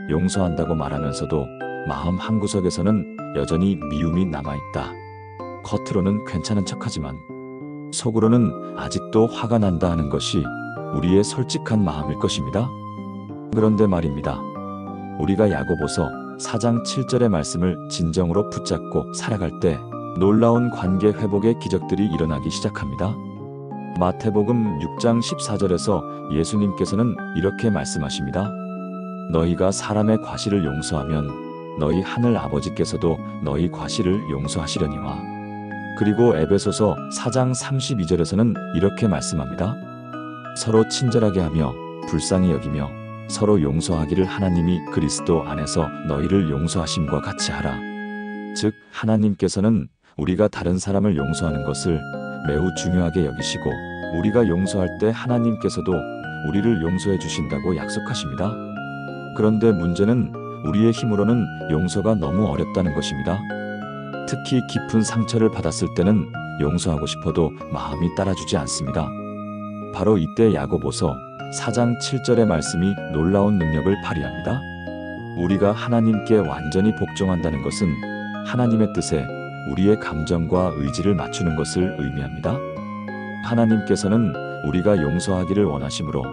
용서한다고 말하면서도 마음 한구석에서는 여전히 미움이 남아있다. 겉으로는 괜찮은 척하지만 속으로는 아직도 화가 난다 하는 것이 우리의 솔직한 마음일 것입니다. 그런데 말입니다. 우리가 야고보서 4장 7절의 말씀을 진정으로 붙잡고 살아갈 때 놀라운 관계 회복의 기적들이 일어나기 시작합니다. 마태복음 6장 14절에서 예수님께서는 이렇게 말씀하십니다. 너희가 사람의 과실을 용서하면 너희 하늘 아버지께서도 너희 과실을 용서하시려니와. 그리고 에베소서 4장 32절에서는 이렇게 말씀합니다. 서로 친절하게 하며 불쌍히 여기며 서로 용서하기를 하나님이 그리스도 안에서 너희를 용서하심과 같이 하라. 즉 하나님께서는 우리가 다른 사람을 용서하는 것을 매우 중요하게 여기시고, 우리가 용서할 때 하나님께서도 우리를 용서해 주신다고 약속하십니다. 그런데 문제는 우리의 힘으로는 용서가 너무 어렵다는 것입니다. 특히 깊은 상처를 받았을 때는 용서하고 싶어도 마음이 따라주지 않습니다. 바로 이때 야고보서 4장 7절의 말씀이 놀라운 능력을 발휘합니다. 우리가 하나님께 완전히 복종한다는 것은 하나님의 뜻에 우리의 감정과 의지를 맞추는 것을 의미합니다. 하나님께서는 우리가 용서하기를 원하시므로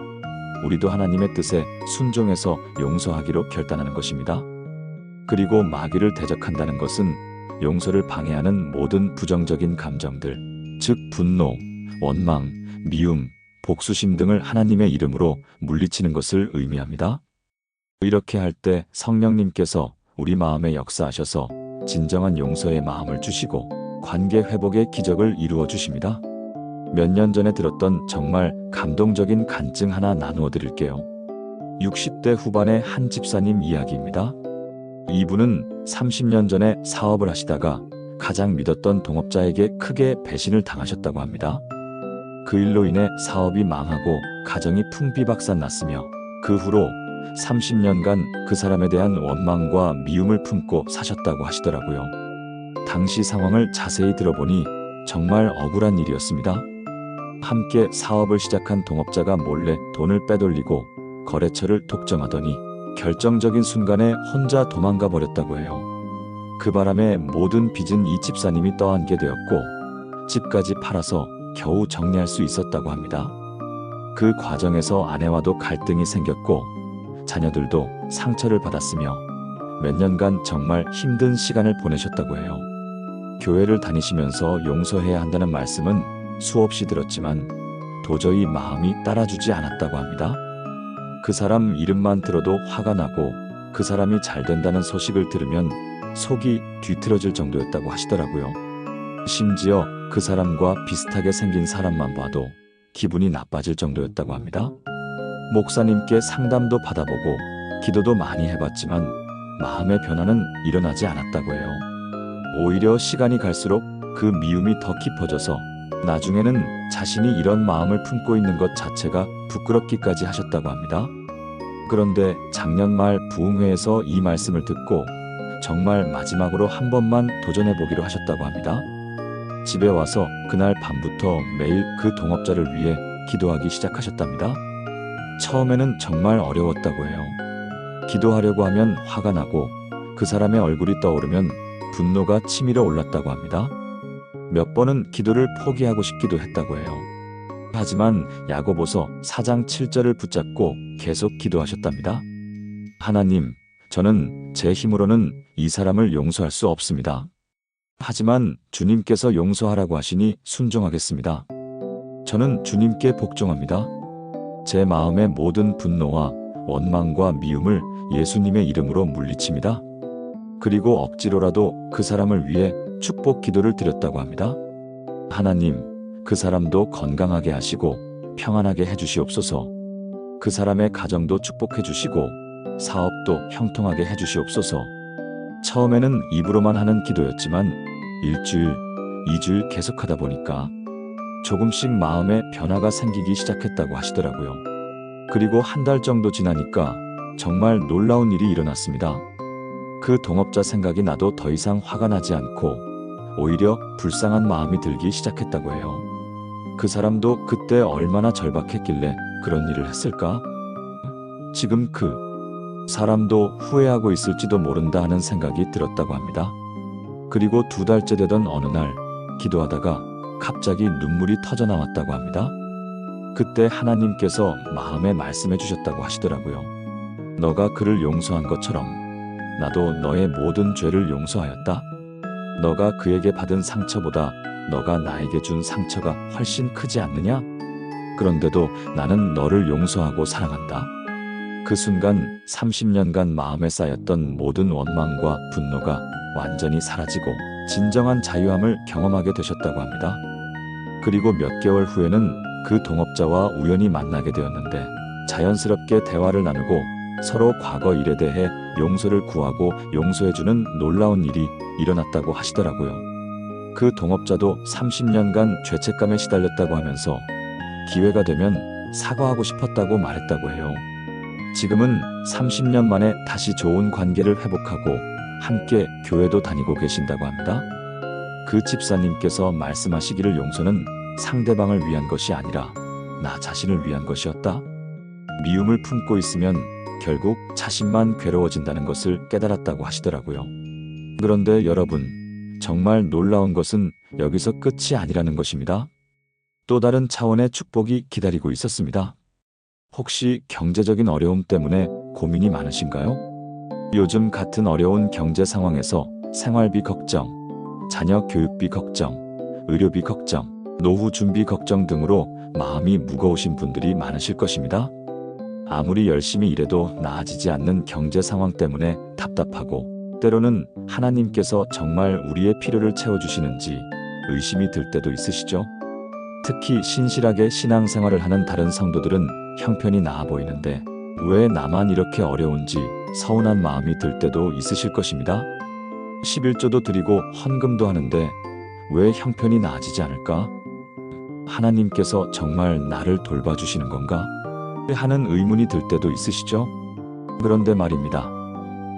우리도 하나님의 뜻에 순종해서 용서하기로 결단하는 것입니다. 그리고 마귀를 대적한다는 것은 용서를 방해하는 모든 부정적인 감정들, 즉 분노, 원망, 미움, 복수심 등을 하나님의 이름으로 물리치는 것을 의미합니다. 이렇게 할 때 성령님께서 우리 마음에 역사하셔서 진정한 용서의 마음을 주시고 관계 회복의 기적을 이루어 주십니다. 몇 년 전에 들었던 정말 감동적인 간증 하나 나누어 드릴게요. 60대 후반의 한 집사님 이야기입니다. 이분은 30년 전에 사업을 하시다가 가장 믿었던 동업자에게 크게 배신을 당하셨다고 합니다. 그 일로 인해 사업이 망하고 가정이 풍비박산 났으며, 그 후로 30년간 그 사람에 대한 원망과 미움을 품고 사셨다고 하시더라고요. 당시 상황을 자세히 들어보니 정말 억울한 일이었습니다. 함께 사업을 시작한 동업자가 몰래 돈을 빼돌리고 거래처를 독점하더니 결정적인 순간에 혼자 도망가 버렸다고 해요. 그 바람에 모든 빚은 이 집사님이 떠안게 되었고 집까지 팔아서 겨우 정리할 수 있었다고 합니다. 그 과정에서 아내와도 갈등이 생겼고 자녀들도 상처를 받았으며 몇 년간 정말 힘든 시간을 보내셨다고 해요. 교회를 다니시면서 용서해야 한다는 말씀은 수없이 들었지만 도저히 마음이 따라주지 않았다고 합니다. 그 사람 이름만 들어도 화가 나고 그 사람이 잘 된다는 소식을 들으면 속이 뒤틀어질 정도였다고 하시더라고요. 심지어 그 사람과 비슷하게 생긴 사람만 봐도 기분이 나빠질 정도였다고 합니다. 목사님께 상담도 받아보고 기도도 많이 해봤지만 마음의 변화는 일어나지 않았다고 해요. 오히려 시간이 갈수록 그 미움이 더 깊어져서 나중에는 자신이 이런 마음을 품고 있는 것 자체가 부끄럽기까지 하셨다고 합니다. 그런데 작년 말 부흥회에서 이 말씀을 듣고 정말 마지막으로 한 번만 도전해보기로 하셨다고 합니다. 집에 와서 그날 밤부터 매일 그 동업자를 위해 기도하기 시작하셨답니다. 처음에는 정말 어려웠다고 해요. 기도하려고 하면 화가 나고 그 사람의 얼굴이 떠오르면 분노가 치밀어 올랐다고 합니다. 몇 번은 기도를 포기하고 싶기도 했다고 해요. 하지만 야고보서 4장 7절을 붙잡고 계속 기도하셨답니다. 하나님, 저는 제 힘으로는 이 사람을 용서할 수 없습니다. 하지만 주님께서 용서하라고 하시니 순종하겠습니다. 저는 주님께 복종합니다. 제 마음의 모든 분노와 원망과 미움을 예수님의 이름으로 물리칩니다. 그리고 억지로라도 그 사람을 위해 축복 기도를 드렸다고 합니다. 하나님, 그 사람도 건강하게 하시고 평안하게 해주시옵소서. 그 사람의 가정도 축복해 주시고 사업도 형통하게 해주시옵소서. 처음에는 입으로만 하는 기도였지만 1주일, 2주일 계속하다 보니까 조금씩 마음에 변화가 생기기 시작했다고 하시더라고요. 그리고 한 달 정도 지나니까 정말 놀라운 일이 일어났습니다. 그 동업자 생각이 나도 더 이상 화가 나지 않고 오히려 불쌍한 마음이 들기 시작했다고 해요. 그 사람도 그때 얼마나 절박했길래 그런 일을 했을까? 지금 그 사람도 후회하고 있을지도 모른다 하는 생각이 들었다고 합니다. 그리고 2달째 되던 어느 날 기도하다가 갑자기 눈물이 터져 나왔다고 합니다. 그때 하나님께서 마음에 말씀해 주셨다고 하시더라고요. 너가 그를 용서한 것처럼 나도 너의 모든 죄를 용서하였다. 너가 그에게 받은 상처보다 너가 나에게 준 상처가 훨씬 크지 않느냐? 그런데도 나는 너를 용서하고 사랑한다. 그 순간 30년간 마음에 쌓였던 모든 원망과 분노가 완전히 사라지고 진정한 자유함을 경험하게 되셨다고 합니다. 그리고 몇 개월 후에는 그 동업자와 우연히 만나게 되었는데 자연스럽게 대화를 나누고 서로 과거 일에 대해 용서를 구하고 용서해주는 놀라운 일이 일어났다고 하시더라고요. 그 동업자도 30년간 죄책감에 시달렸다고 하면서 기회가 되면 사과하고 싶었다고 말했다고 해요. 지금은 30년 만에 다시 좋은 관계를 회복하고 함께 교회도 다니고 계신다고 합니다. 그 집사님께서 말씀하시기를 용서는 상대방을 위한 것이 아니라 나 자신을 위한 것이었다. 미움을 품고 있으면 결국 자신만 괴로워진다는 것을 깨달았다고 하시더라고요. 그런데 여러분, 정말 놀라운 것은 여기서 끝이 아니라는 것입니다. 또 다른 차원의 축복이 기다리고 있었습니다. 혹시 경제적인 어려움 때문에 고민이 많으신가요? 요즘 같은 어려운 경제 상황에서 생활비 걱정, 자녀 교육비 걱정, 의료비 걱정, 노후 준비 걱정 등으로 마음이 무거우신 분들이 많으실 것입니다. 아무리 열심히 일해도 나아지지 않는 경제 상황 때문에 답답하고 때로는 하나님께서 정말 우리의 필요를 채워주시는지 의심이 들 때도 있으시죠? 특히 신실하게 신앙생활을 하는 다른 성도들은 형편이 나아 보이는데 왜 나만 이렇게 어려운지 서운한 마음이 들 때도 있으실 것입니다. 11조도 드리고 헌금도 하는데 왜 형편이 나아지지 않을까? 하나님께서 정말 나를 돌봐주시는 건가? 하는 의문이 들 때도 있으시죠? 그런데 말입니다.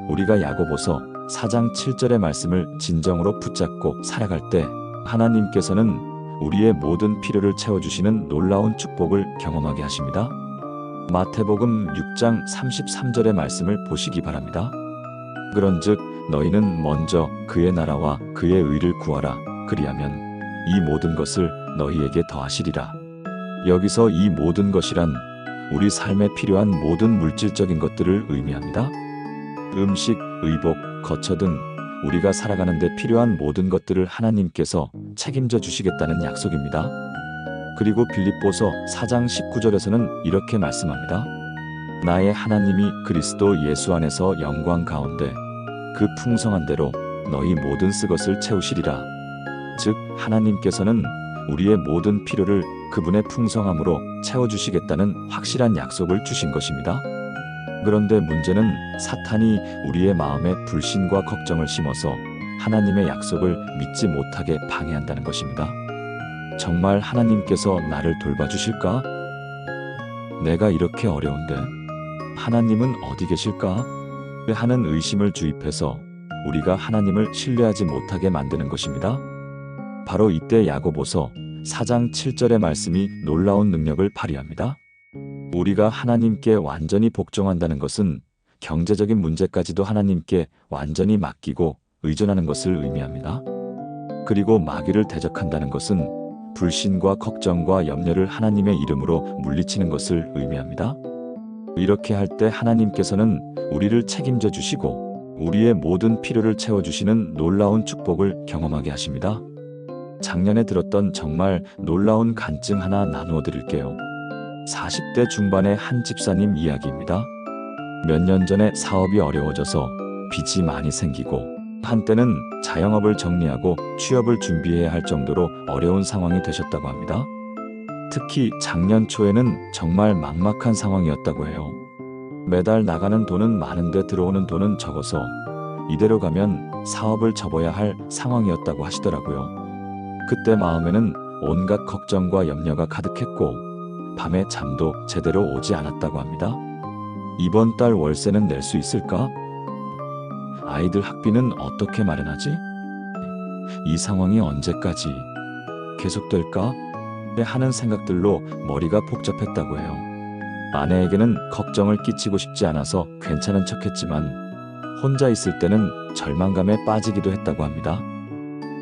우리가 야고보서 4장 7절의 말씀을 진정으로 붙잡고 살아갈 때 하나님께서는 우리의 모든 필요를 채워주시는 놀라운 축복을 경험하게 하십니다. 마태복음 6장 33절의 말씀을 보시기 바랍니다. 그런즉 너희는 먼저 그의 나라와 그의 의를 구하라. 그리하면 이 모든 것을 너희에게 더하시리라. 여기서 이 모든 것이란 우리 삶에 필요한 모든 물질적인 것들을 의미합니다. 음식, 의복, 거처 등 우리가 살아가는 데 필요한 모든 것들을 하나님께서 책임져 주시겠다는 약속입니다. 그리고 빌립보서 4장 19절에서는 이렇게 말씀합니다. 나의 하나님이 그리스도 예수 안에서 영광 가운데 그 풍성한 대로 너희 모든 쓰것을 채우시리라. 즉 하나님께서는 우리의 모든 필요를 그분의 풍성함으로 채워주시겠다는 확실한 약속을 주신 것입니다. 그런데 문제는 사탄이 우리의 마음에 불신과 걱정을 심어서 하나님의 약속을 믿지 못하게 방해한다는 것입니다. 정말 하나님께서 나를 돌봐주실까? 내가 이렇게 어려운데 하나님은 어디 계실까? 하는 의심을 주입해서 우리가 하나님을 신뢰하지 못하게 만드는 것입니다. 바로 이때 야고보서 4장 7절의 말씀이 놀라운 능력을 발휘합니다. 우리가 하나님께 완전히 복종한다는 것은 경제적인 문제까지도 하나님께 완전히 맡기고 의존하는 것을 의미합니다. 그리고 마귀를 대적한다는 것은 불신과 걱정과 염려를 하나님의 이름으로 물리치는 것을 의미합니다. 이렇게 할 때 하나님께서는 우리를 책임져 주시고 우리의 모든 필요를 채워주시는 놀라운 축복을 경험하게 하십니다. 작년에 들었던 정말 놀라운 간증 하나 나누어 드릴게요. 40대 중반의 한 집사님 이야기입니다. 몇 년 전에 사업이 어려워져서 빚이 많이 생기고 한때는 자영업을 정리하고 취업을 준비해야 할 정도로 어려운 상황이 되셨다고 합니다. 특히 작년 초에는 정말 막막한 상황이었다고 해요. 매달 나가는 돈은 많은데 들어오는 돈은 적어서 이대로 가면 사업을 접어야 할 상황이었다고 하시더라고요. 그때 마음에는 온갖 걱정과 염려가 가득했고 밤에 잠도 제대로 오지 않았다고 합니다. 이번 달 월세는 낼 수 있을까? 아이들 학비는 어떻게 마련하지? 이 상황이 언제까지 계속될까? 하는 생각들로 머리가 복잡했다고 해요. 아내에게는 걱정을 끼치고 싶지 않아서 괜찮은 척했지만 혼자 있을 때는 절망감에 빠지기도 했다고 합니다.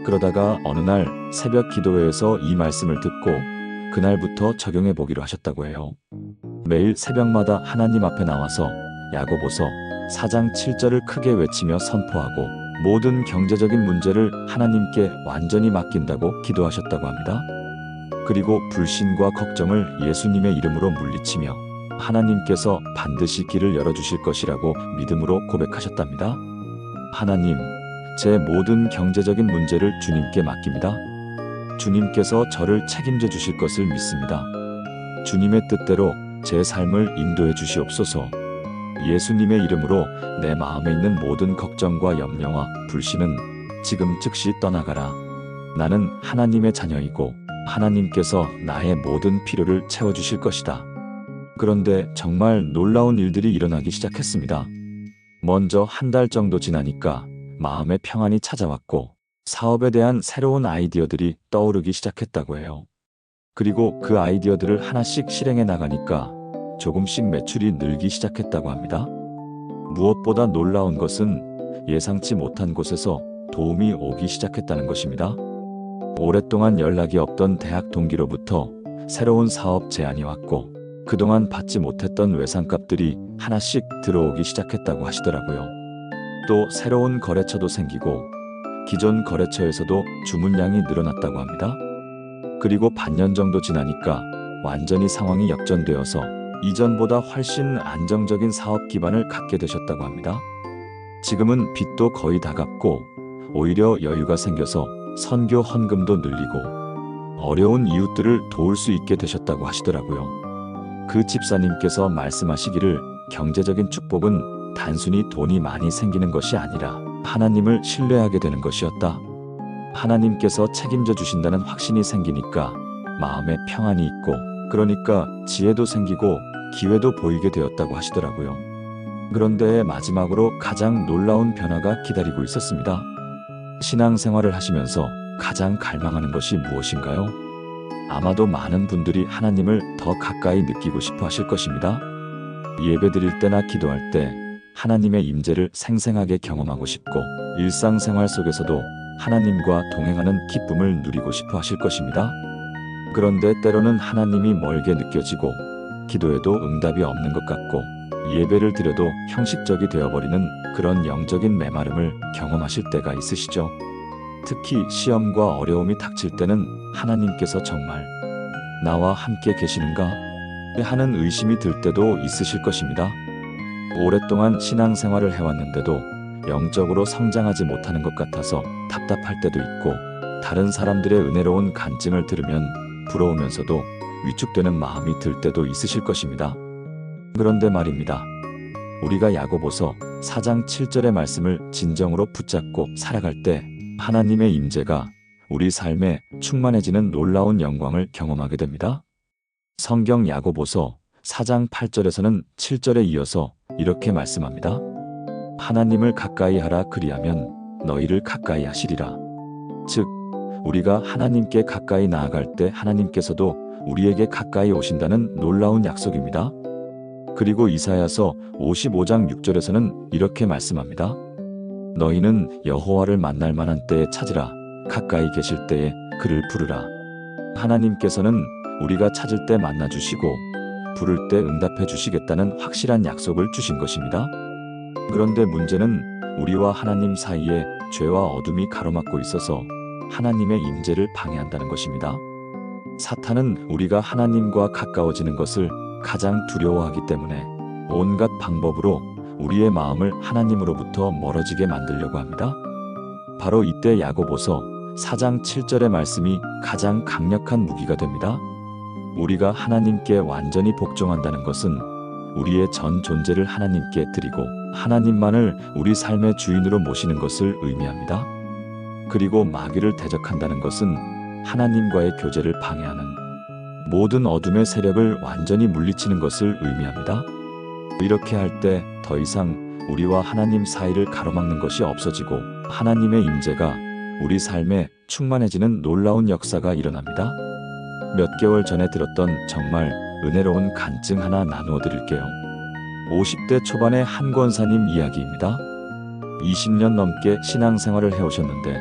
그러다가 어느 날 새벽 기도회에서 이 말씀을 듣고 그날부터 적용해 보기로 하셨다고 해요. 매일 새벽마다 하나님 앞에 나와서 야고보서 4장 7절을 크게 외치며 선포하고 모든 경제적인 문제를 하나님께 완전히 맡긴다고 기도하셨다고 합니다. 그리고 불신과 걱정을 예수님의 이름으로 물리치며 하나님께서 반드시 길을 열어주실 것이라고 믿음으로 고백하셨답니다. 하나님, 제 모든 경제적인 문제를 주님께 맡깁니다. 주님께서 저를 책임져 주실 것을 믿습니다. 주님의 뜻대로 제 삶을 인도해 주시옵소서. 예수님의 이름으로 내 마음에 있는 모든 걱정과 염려와 불신은 지금 즉시 떠나가라. 나는 하나님의 자녀이고 하나님께서 나의 모든 필요를 채워주실 것이다. 그런데 정말 놀라운 일들이 일어나기 시작했습니다. 먼저 한 달 정도 지나니까 마음의 평안이 찾아왔고 사업에 대한 새로운 아이디어들이 떠오르기 시작했다고 해요. 그리고 그 아이디어들을 하나씩 실행해 나가니까 조금씩 매출이 늘기 시작했다고 합니다. 무엇보다 놀라운 것은 예상치 못한 곳에서 도움이 오기 시작했다는 것입니다. 오랫동안 연락이 없던 대학 동기로부터 새로운 사업 제안이 왔고 그동안 받지 못했던 외상값들이 하나씩 들어오기 시작했다고 하시더라고요. 또 새로운 거래처도 생기고 기존 거래처에서도 주문량이 늘어났다고 합니다. 그리고 반년 정도 지나니까 완전히 상황이 역전되어서 이전보다 훨씬 안정적인 사업 기반을 갖게 되셨다고 합니다. 지금은 빚도 거의 다 갚고 오히려 여유가 생겨서 선교 헌금도 늘리고 어려운 이웃들을 도울 수 있게 되셨다고 하시더라고요. 그 집사님께서 말씀하시기를 경제적인 축복은 단순히 돈이 많이 생기는 것이 아니라 하나님을 신뢰하게 되는 것이었다. 하나님께서 책임져 주신다는 확신이 생기니까 마음에 평안이 있고 그러니까 지혜도 생기고 기회도 보이게 되었다고 하시더라고요. 그런데 마지막으로 가장 놀라운 변화가 기다리고 있었습니다. 신앙생활을 하시면서 가장 갈망하는 것이 무엇인가요? 아마도 많은 분들이 하나님을 더 가까이 느끼고 싶어 하실 것입니다. 예배 드릴 때나 기도할 때 하나님의 임재를 생생하게 경험하고 싶고 일상생활 속에서도 하나님과 동행하는 기쁨을 누리고 싶어 하실 것입니다. 그런데 때로는 하나님이 멀게 느껴지고 기도해도 응답이 없는 것 같고 예배를 드려도 형식적이 되어버리는 그런 영적인 메마름을 경험하실 때가 있으시죠? 특히 시험과 어려움이 닥칠 때는 하나님께서 정말 나와 함께 계시는가? 하는 의심이 들 때도 있으실 것입니다. 오랫동안 신앙생활을 해왔는데도 영적으로 성장하지 못하는 것 같아서 답답할 때도 있고 다른 사람들의 은혜로운 간증을 들으면 부러우면서도 위축되는 마음이 들 때도 있으실 것입니다. 그런데 말입니다. 우리가 야고보서 4장 7절의 말씀을 진정으로 붙잡고 살아갈 때 하나님의 임재가 우리 삶에 충만해지는 놀라운 영광을 경험하게 됩니다. 성경 야고보서 4장 8절에서는 7절에 이어서 이렇게 말씀합니다. 하나님을 가까이 하라 그리하면 너희를 가까이 하시리라. 즉 우리가 하나님께 가까이 나아갈 때 하나님께서도 우리에게 가까이 오신다는 놀라운 약속입니다. 그리고 이사야서 55장 6절에서는 이렇게 말씀합니다. 너희는 여호와를 만날 만한 때에 찾으라. 가까이 계실 때에 그를 부르라. 하나님께서는 우리가 찾을 때 만나주시고 부를 때 응답해 주시겠다는 확실한 약속을 주신 것입니다. 그런데 문제는 우리와 하나님 사이에 죄와 어둠이 가로막고 있어서 하나님의 임재를 방해한다는 것입니다. 사탄은 우리가 하나님과 가까워지는 것을 가장 두려워하기 때문에 온갖 방법으로 우리의 마음을 하나님으로부터 멀어지게 만들려고 합니다. 바로 이때 야고보서 4장 7절의 말씀이 가장 강력한 무기가 됩니다. 우리가 하나님께 완전히 복종한다는 것은 우리의 전 존재를 하나님께 드리고 하나님만을 우리 삶의 주인으로 모시는 것을 의미합니다. 그리고 마귀를 대적한다는 것은 하나님과의 교제를 방해하는 모든 어둠의 세력을 완전히 물리치는 것을 의미합니다. 이렇게 할 때 더 이상 우리와 하나님 사이를 가로막는 것이 없어지고 하나님의 임재가 우리 삶에 충만해지는 놀라운 역사가 일어납니다. 몇 개월 전에 들었던 정말 은혜로운 간증 하나 나누어 드릴게요. 50대 초반의 한 권사님 이야기입니다. 20년 넘게 신앙생활을 해오셨는데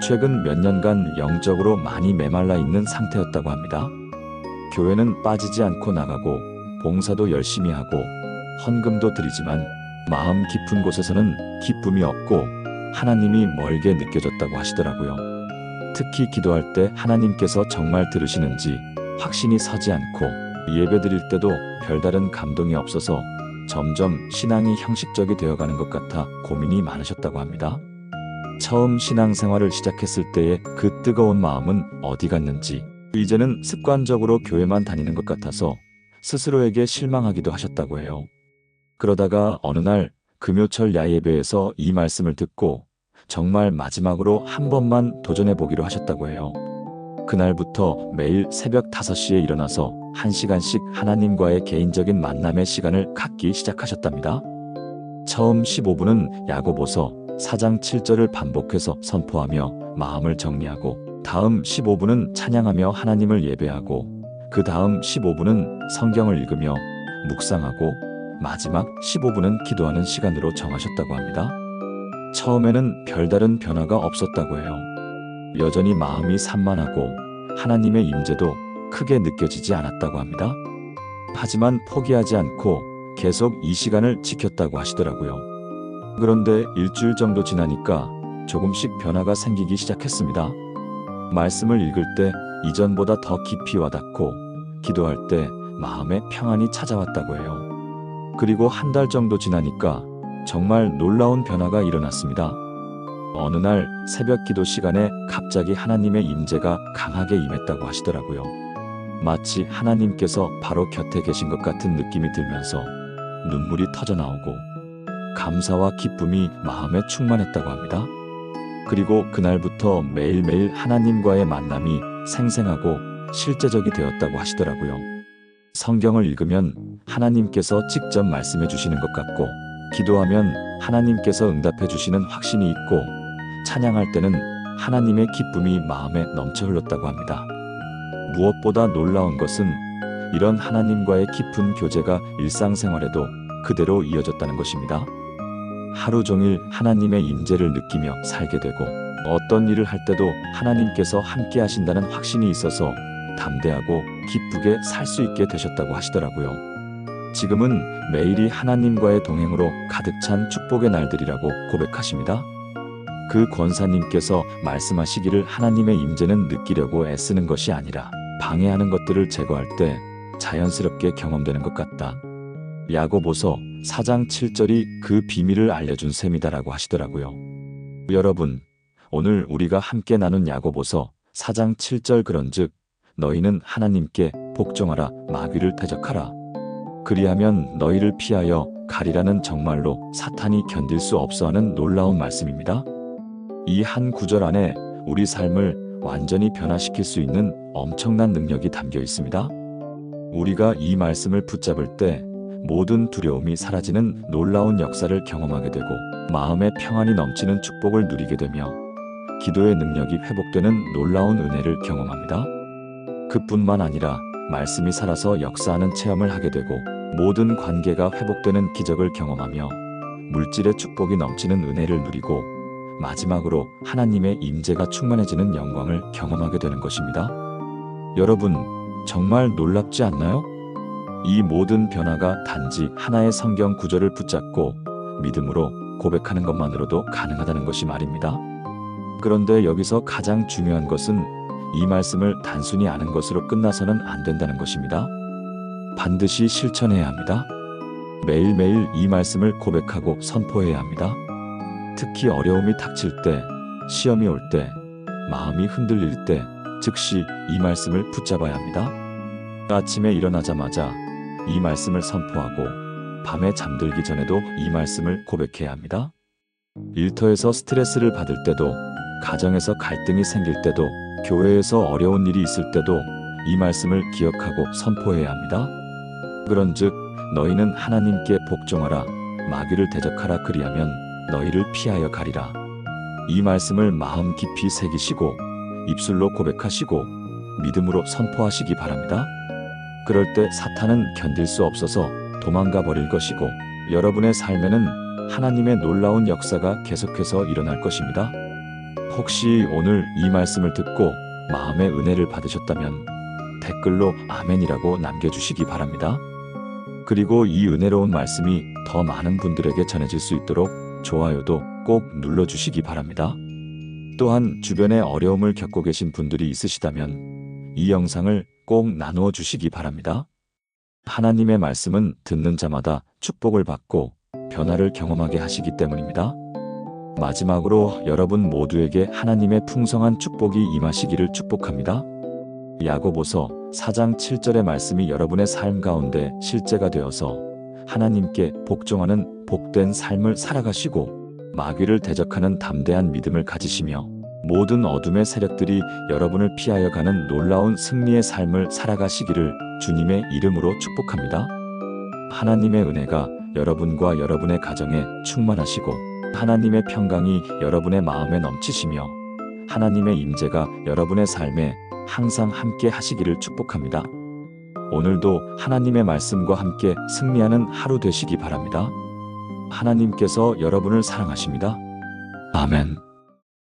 최근 몇 년간 영적으로 많이 메말라 있는 상태였다고 합니다. 교회는 빠지지 않고 나가고 봉사도 열심히 하고 헌금도 드리지만 마음 깊은 곳에서는 기쁨이 없고 하나님이 멀게 느껴졌다고 하시더라고요. 특히 기도할 때 하나님께서 정말 들으시는지 확신이 서지 않고 예배드릴 때도 별다른 감동이 없어서 점점 신앙이 형식적이 되어가는 것 같아 고민이 많으셨다고 합니다. 처음 신앙생활을 시작했을 때의 그 뜨거운 마음은 어디 갔는지 이제는 습관적으로 교회만 다니는 것 같아서 스스로에게 실망하기도 하셨다고 해요. 그러다가 어느 날 금요철 야예배에서 이 말씀을 듣고 정말 마지막으로 한 번만 도전해 보기로 하셨다고 해요. 그날부터 매일 새벽 5시에 일어나서 1시간씩 하나님과의 개인적인 만남의 시간을 갖기 시작하셨답니다. 처음 15분은 야고보서 4장 7절을 반복해서 선포하며 마음을 정리하고 다음 15분은 찬양하며 하나님을 예배하고 그 다음 15분은 성경을 읽으며 묵상하고 마지막 15분은 기도하는 시간으로 정하셨다고 합니다. 처음에는 별다른 변화가 없었다고 해요. 여전히 마음이 산만하고 하나님의 임재도 크게 느껴지지 않았다고 합니다. 하지만 포기하지 않고 계속 이 시간을 지켰다고 하시더라고요. 그런데 일주일 정도 지나니까 조금씩 변화가 생기기 시작했습니다. 말씀을 읽을 때 이전보다 더 깊이 와닿고 기도할 때 마음에 평안이 찾아왔다고 해요. 그리고 한 달 정도 지나니까 정말 놀라운 변화가 일어났습니다. 어느 날 새벽 기도 시간에 갑자기 하나님의 임재가 강하게 임했다고 하시더라고요. 마치 하나님께서 바로 곁에 계신 것 같은 느낌이 들면서 눈물이 터져 나오고 감사와 기쁨이 마음에 충만했다고 합니다. 그리고 그날부터 매일매일 하나님과의 만남이 생생하고 실제적이 되었다고 하시더라고요. 성경을 읽으면 하나님께서 직접 말씀해 주시는 것 같고 기도하면 하나님께서 응답해 주시는 확신이 있고 찬양할 때는 하나님의 기쁨이 마음에 넘쳐 흘렀다고 합니다. 무엇보다 놀라운 것은 이런 하나님과의 깊은 교제가 일상생활에도 그대로 이어졌다는 것입니다. 하루 종일 하나님의 임재를 느끼며 살게 되고 어떤 일을 할 때도 하나님께서 함께 하신다는 확신이 있어서 담대하고 기쁘게 살 수 있게 되셨다고 하시더라고요. 지금은 매일이 하나님과의 동행으로 가득 찬 축복의 날들이라고 고백하십니다. 그 권사님께서 말씀하시기를 하나님의 임재는 느끼려고 애쓰는 것이 아니라 방해하는 것들을 제거할 때 자연스럽게 경험되는 것 같다. 야고보서 4장 7절이 그 비밀을 알려준 셈이다라고 하시더라고요. 여러분, 오늘 우리가 함께 나눈 야고보서 4장 7절 그런즉 너희는 하나님께 복종하라 마귀를 대적하라. 그리하면 너희를 피하여 가리라는 정말로 사탄이 견딜 수 없어하는 놀라운 말씀입니다. 이 한 구절 안에 우리 삶을 완전히 변화시킬 수 있는 엄청난 능력이 담겨 있습니다. 우리가 이 말씀을 붙잡을 때 모든 두려움이 사라지는 놀라운 역사를 경험하게 되고 마음의 평안이 넘치는 축복을 누리게 되며 기도의 능력이 회복되는 놀라운 은혜를 경험합니다. 그뿐만 아니라 말씀이 살아서 역사하는 체험을 하게 되고 모든 관계가 회복되는 기적을 경험하며 물질의 축복이 넘치는 은혜를 누리고 마지막으로 하나님의 임재가 충만해지는 영광을 경험하게 되는 것입니다. 여러분, 정말 놀랍지 않나요? 이 모든 변화가 단지 하나의 성경 구절을 붙잡고 믿음으로 고백하는 것만으로도 가능하다는 것이 말입니다. 그런데 여기서 가장 중요한 것은 이 말씀을 단순히 아는 것으로 끝나서는 안 된다는 것입니다. 반드시 실천해야 합니다. 매일매일 이 말씀을 고백하고 선포해야 합니다. 특히 어려움이 닥칠 때, 시험이 올 때, 마음이 흔들릴 때 즉시 이 말씀을 붙잡아야 합니다. 아침에 일어나자마자 이 말씀을 선포하고 밤에 잠들기 전에도 이 말씀을 고백해야 합니다. 일터에서 스트레스를 받을 때도, 가정에서 갈등이 생길 때도, 교회에서 어려운 일이 있을 때도 이 말씀을 기억하고 선포해야 합니다. 그런즉 너희는 하나님께 복종하라, 마귀를 대적하라, 그리하면 너희를 피하여 가리라. 이 말씀을 마음 깊이 새기시고 입술로 고백하시고 믿음으로 선포하시기 바랍니다. 그럴 때 사탄은 견딜 수 없어서 도망가 버릴 것이고 여러분의 삶에는 하나님의 놀라운 역사가 계속해서 일어날 것입니다. 혹시 오늘 이 말씀을 듣고 마음의 은혜를 받으셨다면 댓글로 아멘이라고 남겨주시기 바랍니다. 그리고 이 은혜로운 말씀이 더 많은 분들에게 전해질 수 있도록 좋아요도 꼭 눌러주시기 바랍니다. 또한 주변에 어려움을 겪고 계신 분들이 있으시다면 이 영상을 꼭 나누어 주시기 바랍니다. 하나님의 말씀은 듣는 자마다 축복을 받고 변화를 경험하게 하시기 때문입니다. 마지막으로 여러분 모두에게 하나님의 풍성한 축복이 임하시기를 축복합니다. 야고보서 4장 7절의 말씀이 여러분의 삶 가운데 실제가 되어서 하나님께 복종하는 복된 삶을 살아가시고 마귀를 대적하는 담대한 믿음을 가지시며 모든 어둠의 세력들이 여러분을 피하여 가는 놀라운 승리의 삶을 살아가시기를 주님의 이름으로 축복합니다. 하나님의 은혜가 여러분과 여러분의 가정에 충만하시고 하나님의 평강이 여러분의 마음에 넘치시며 하나님의 임재가 여러분의 삶에 항상 함께 하시기를 축복합니다. 오늘도 하나님의 말씀과 함께 승리하는 하루 되시기 바랍니다. 하나님께서 여러분을 사랑하십니다. 아멘.